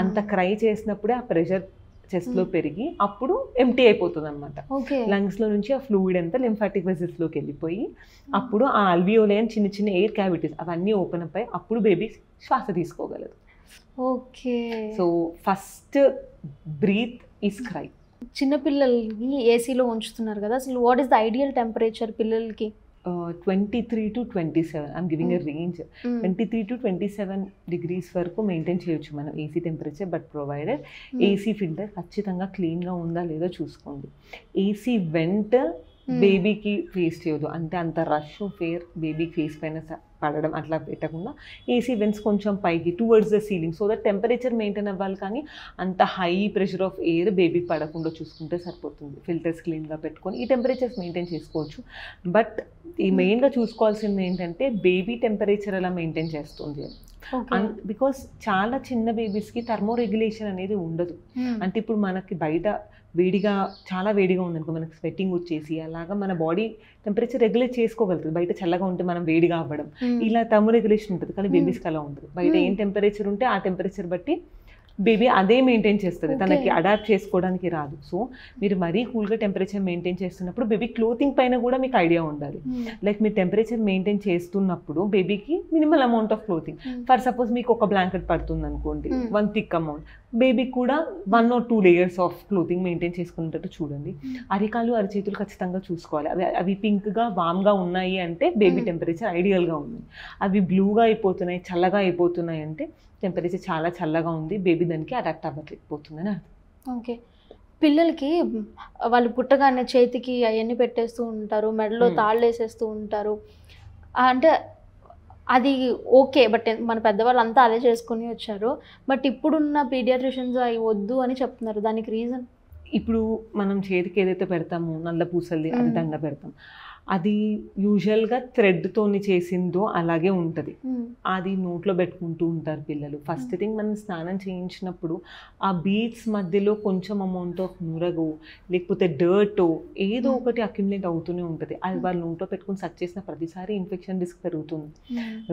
అంత క్రై చేసినప్పుడే ఆ ప్రెషర్ చెస్ట్లో పెరిగి అప్పుడు ఎంటీ అయిపోతుంది అనమాట. లంగ్స్లో నుంచి ఆ ఫ్లూయిడ్ అంతా లింఫాటిక్ వెజల్స్లోకి వెళ్ళిపోయి అప్పుడు ఆ అల్వియోలే అని చిన్న చిన్న ఎయిర్ క్యావిటీస్ అవన్నీ ఓపెన్ అప్ అయ్యి అప్పుడు బేబీ శ్వాస తీసుకోగలదు. Okay. So first breath is cry. చిన్నపిల్లల్ని ఏసీలో ఉంచుతున్నారు కదా, అసలు what is the ideal temperature పిల్లలకి? 23 to 27. I'm giving a range. 23 to 27 degrees వరకు మెయింటైన్ చేయొచ్చు మనం AC temperature. But provided AC filter ఖచ్చితంగా క్లీన్గా ఉందా లేదో చూసుకోండి. ఏసీ వెంట్ బేబీకి ఫేస్ చేయదు, అంటే అంత రష్ ఫేర్ బేబీకి ఫేస్ పైన పడడం అట్లా పెట్టకుండా ఏసీ వెంట్స్ కొంచెం పైకి towards the ceiling, so that temperature maintain అవ్వాలి. కానీ అంత high pressure of air baby పడకుండా చూసుకుంటే సరిపోతుంది. ఫిల్టర్స్ క్లీన్గా పెట్టుకొని ఈ టెంపరేచర్స్ మెయింటైన్ చేసుకోవచ్చు. బట్ ఈ మెయిన్గా చూసుకోవాల్సింది ఏంటంటే బేబీ టెంపరేచర్ ఎలా మెయింటైన్ చేస్తుంది. బికాస్ చాలా చిన్న బేబీస్కి థర్మో రెగ్యులేషన్ అనేది ఉండదు. అంటే ఇప్పుడు మనకి బయట వేడిగా చాలా వేడిగా ఉందనుకో మనకి స్వెట్టింగ్ వచ్చేసి అలాగా మన బాడీ టెంపరేచర్ రెగ్యులేట్ చేసుకోగలుగుతుంది. బయట చల్లగా ఉంటే మనం వేడిగా అవ్వడం ఇలా థర్మో రెగ్యులేషన్ ఉంటుంది, కానీ బేబీస్కి అలా ఉంటుంది. బయట ఏం టెంపరేచర్ ఉంటే ఆ టెంపరేచర్ బట్టి బేబీ అదే మెయింటైన్ చేస్తుంది, తనకి అడాప్ట్ చేసుకోవడానికి రాదు. సో మీరు మరీ కూల్గా టెంపరేచర్ మెయింటైన్ చేస్తున్నప్పుడు బేబీ క్లోతింగ్ పైన కూడా మీకు ఐడియా ఉండాలి. లైక్ మీరు టెంపరేచర్ మెయింటైన్ చేస్తున్నప్పుడు బేబీకి minimal amount of clothing, for suppose మీకు ఒక బ్లాంకెట్ పడుతుంది అనుకోండి, 1 thick అమౌంట్, బేబీకి కూడా 1 or 2 layers of clothing maintain చేసుకునేటట్టు చూడండి. అరికాలు అరిచేతులు ఖచ్చితంగా చూసుకోవాలి. అవి పింక్గా వామ్గా ఉన్నాయి అంటే బేబీ టెంపరేచర్ ఐడియల్గా ఉంది. అవి బ్లూగా అయిపోతున్నాయి, చల్లగా అయిపోతున్నాయి అంటే టెంపరేచర్ చాలా చల్లగా ఉంది, బేబీ దానికి అడాప్ట్ అవ్వలేకపోతుందని అర్థం. ఓకే. పిల్లలకి వాళ్ళు పుట్టగానే చేతికి అవన్నీ పెట్టేస్తూ ఉంటారు, మెడలో తాళ్ళు వేసేస్తూ ఉంటారు, అంటే అది ఓకే. బట్ మన పెద్దవాళ్ళు అంతా అదే చేసుకుని వచ్చారు. బట్ ఇప్పుడున్న పీడియాట్రిషియన్స్ అవి వద్దు అని చెప్తున్నారు, దానికి రీజన్? ఇప్పుడు మనం చేతికి ఏదైతే పెడతామో నల్ల పూసల్ది అది దండ పెడతాం, అది యూజువల్గా థ్రెడ్తోని చేసిందో అలాగే ఉంటుంది. అది నోట్లో పెట్టుకుంటూ ఉంటారు పిల్లలు. ఫస్ట్ థింగ్ మనం స్నానం చేయించినప్పుడు ఆ బీడ్స్ మధ్యలో కొంచెం అమౌంట్ ఆఫ్ నురగో లేకపోతే డర్టో ఏదో ఒకటి అక్యుములేట్ అవుతూనే ఉంటుంది. అది వాళ్ళు నోట్లో పెట్టుకుని సక్ చేసిన ప్రతిసారి ఇన్ఫెక్షన్ రిస్క్ పెరుగుతుంది.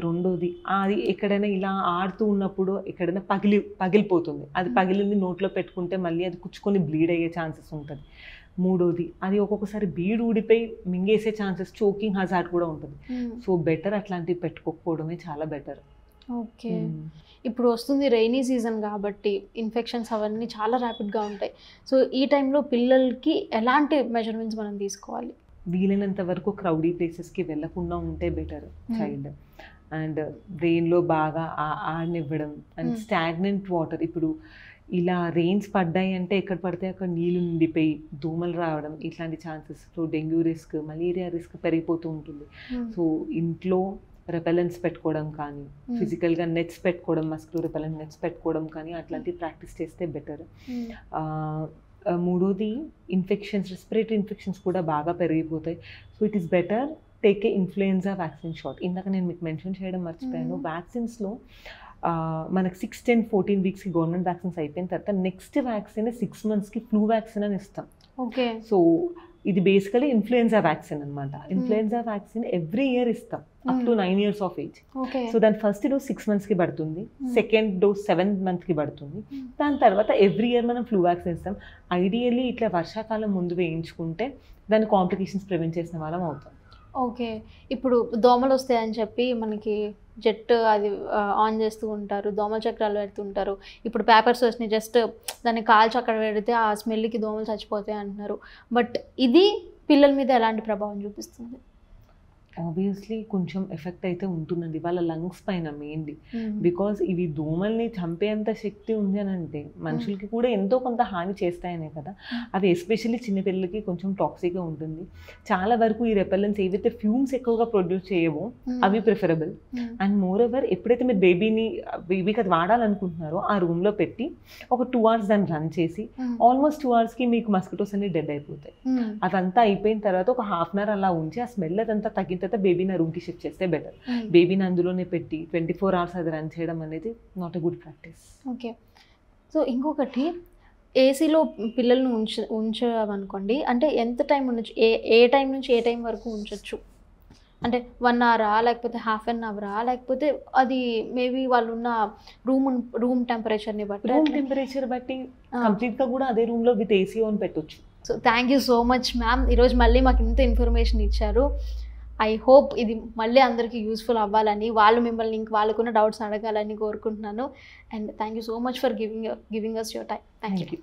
రెండోది అది ఎక్కడైనా ఇలా ఆడుతూ ఉన్నప్పుడు ఎక్కడైనా పగిలిపోతుంది. అది పగిలింది నోట్లో పెట్టుకుంటే మళ్ళీ అది కుచ్చుకొని బ్లీడ్ అయ్యే ఛాన్సెస్ ఉంటుంది. మూడోది అది ఒక్కొక్కసారి బీడ్ ఊడిపోయి మింగేసే ఛాన్సెస్, చోకింగ్ హజార్డ్ కూడా ఉంటుంది. సో బెటర్ అట్లాంటివి పెట్టుకోకపోవడమే చాలా బెటర్. ఓకే. ఇప్పుడు వస్తుంది రైనీ సీజన్ కాబట్టి ఇన్ఫెక్షన్స్ అవన్నీ చాలా ర్యాపిడ్గా ఉంటాయి. సో ఈ టైంలో పిల్లలకి ఎలాంటి మెజర్మెంట్స్ మనం తీసుకోవాలి? వీలైనంత వరకు క్రౌడీ ప్లేసెస్కి వెళ్ళకుండా ఉంటే బెటర్ చైల్డ్. అండ్ రెయిన్లో బాగా ఆడనివ్వడం. అండ్ స్టాగ్నెంట్ వాటర్, ఇప్పుడు ఇలా రెయిన్స్ పడ్డాయి అంటే ఎక్కడ పడితే అక్కడ నీళ్ళు నిండిపోయి దోమలు రావడం ఇట్లాంటి chances, so dengue risk, malaria risk పెరిగిపోతూ ఉంటుంది. సో ఇంట్లో రెపెలెంట్స్ పెట్టుకోవడం కానీ, ఫిజికల్గా నెట్స్ పెట్టుకోవడం, మస్కిటో రెపెలెంట్ నెట్స్ పెట్టుకోవడం కానీ అట్లాంటివి ప్రాక్టీస్ చేస్తే బెటర్. మూడోది ఇన్ఫెక్షన్స్, రెస్పిరేటరీ ఇన్ఫెక్షన్స్ కూడా బాగా పెరిగిపోతాయి. So it is better take a influenza vaccine shot. ఇందాక నేను మీకు మెన్షన్ చేయడం మర్చిపోయాను. వ్యాక్సిన్స్లో మనకు 6, 10, 14 వీక్స్కి గవర్నమెంట్ వ్యాక్సిన్స్ అయిపోయిన తర్వాత నెక్స్ట్ వ్యాక్సిన్ 6 monthsకి ఫ్లూ వ్యాక్సిన్ అని ఇస్తాం. ఓకే. సో ఇది బేసికలీ ఇన్ఫ్లుయెన్జా వ్యాక్సిన్ అనమాట. ఇన్ఫ్లుయెన్జా వ్యాక్సిన్ ఎవ్రీ ఇయర్ ఇస్తాం up to 9 years of age. So దాని ఫస్ట్ డోస్ 6 monthsకి పడుతుంది, సెకండ్ డోస్ 7th monthకి పడుతుంది. దాని తర్వాత ఎవ్రీ ఇయర్ మనం ఫ్లూ వ్యాక్సిన్ ఇస్తాం. ఐడియల్లీ ఇట్లా వర్షాకాలం ముందు వేయించుకుంటే దాని కాంప్లికేషన్స్ ప్రివెంట్ చేసిన వాళ్ళం అవుతాం. ఓకే, ఇప్పుడు దోమలు వస్తాయని చెప్పి మనకి జెట్ అది ఆన్ చేస్తూ ఉంటారు, దోమల చక్రాలు పెడుతుంటారు. ఇప్పుడు పేపర్స్ వచ్చినాయి, జస్ట్ దాన్ని కాల్చి అక్కడ పెడితే ఆ స్మెల్కి దోమలు చచ్చిపోతాయి అంటున్నారు. బట్ ఇది పిల్లల మీద ఎలాంటి ప్రభావం చూపిస్తుంది? ఆబ్వియస్లీ కొంచెం ఎఫెక్ట్ అయితే ఉంటుందండి వాళ్ళ లంగ్స్ పైన మెయిన్లీ. బికాజ్ ఇవి దోమల్ని చంపేంత శక్తి ఉంది అని అంటే మనుషులకి కూడా ఎంతో కొంత హాని చేస్తాయనే కదా. అవి ఎస్పెషల్లీ చిన్నపిల్లలకి కొంచెం టాక్సిక్గా ఉంటుంది. చాలా వరకు ఈ రెపెల్లెంట్స్ ఏవైతే ఫ్యూమ్స్ ఎక్కువగా ప్రొడ్యూస్ చేయవో అవి ప్రిఫరబుల్. అండ్ మోర్ ఓవర్ ఎప్పుడైతే మీరు బేబీకి అది వాడాలనుకుంటున్నారో ఆ రూమ్లో పెట్టి ఒక 2 hours దాన్ని రన్ చేసి ఆల్మోస్ట్ 2 hours మీకు మస్కిటోస్ అన్ని డెడ్ అయిపోతాయి. అదంతా అయిపోయిన తర్వాత ఒక 1/2 hour అలా ఉంచి ఆ స్మెల్ అదంతా తగ్గిన తర్వాత బేబీని రూమ్కి షిఫ్ట్ చేస్తే బెటర్. బేబీని అందులోనే పెట్టి 24 hours అది రన్ చేయడం అనేది not a good practice. Okay, so ఇంకొకటి ఏసీలో పిల్లల్ని ఉంచామనుకోండి, అంటే ఎంత టైం ఉండొచ్చు, ఏ టైం నుంచి ఏ టైం వరకు ఉంచవచ్చు? అంటే 1 hour లేకపోతే 1/2 hour లేకపోతే అది మేబీ వాళ్ళు ఉన్న రూమ్ టెంపరేచర్ని బట్టి? రూమ్ టెంపరేచర్ బట్టి కంప్లీట్గా కూడా అదే రూమ్లో విత్ ఏసీ ఆన్ పెట్టొచ్చు. So thank you so much ma'am, ఈరోజు మళ్ళీ మాకు ఇంత ఇన్ఫర్మేషన్ ఇచ్చారు. ఐ హోప్ ఇది మళ్ళీ అందరికీ యూస్ఫుల్ అవ్వాలని, వాళ్ళు మిమ్మల్ని వాళ్ళకున్న డౌట్స్ అడగాలని కోరుకుంటున్నాను. And thank you so much for giving us your time. Thank you.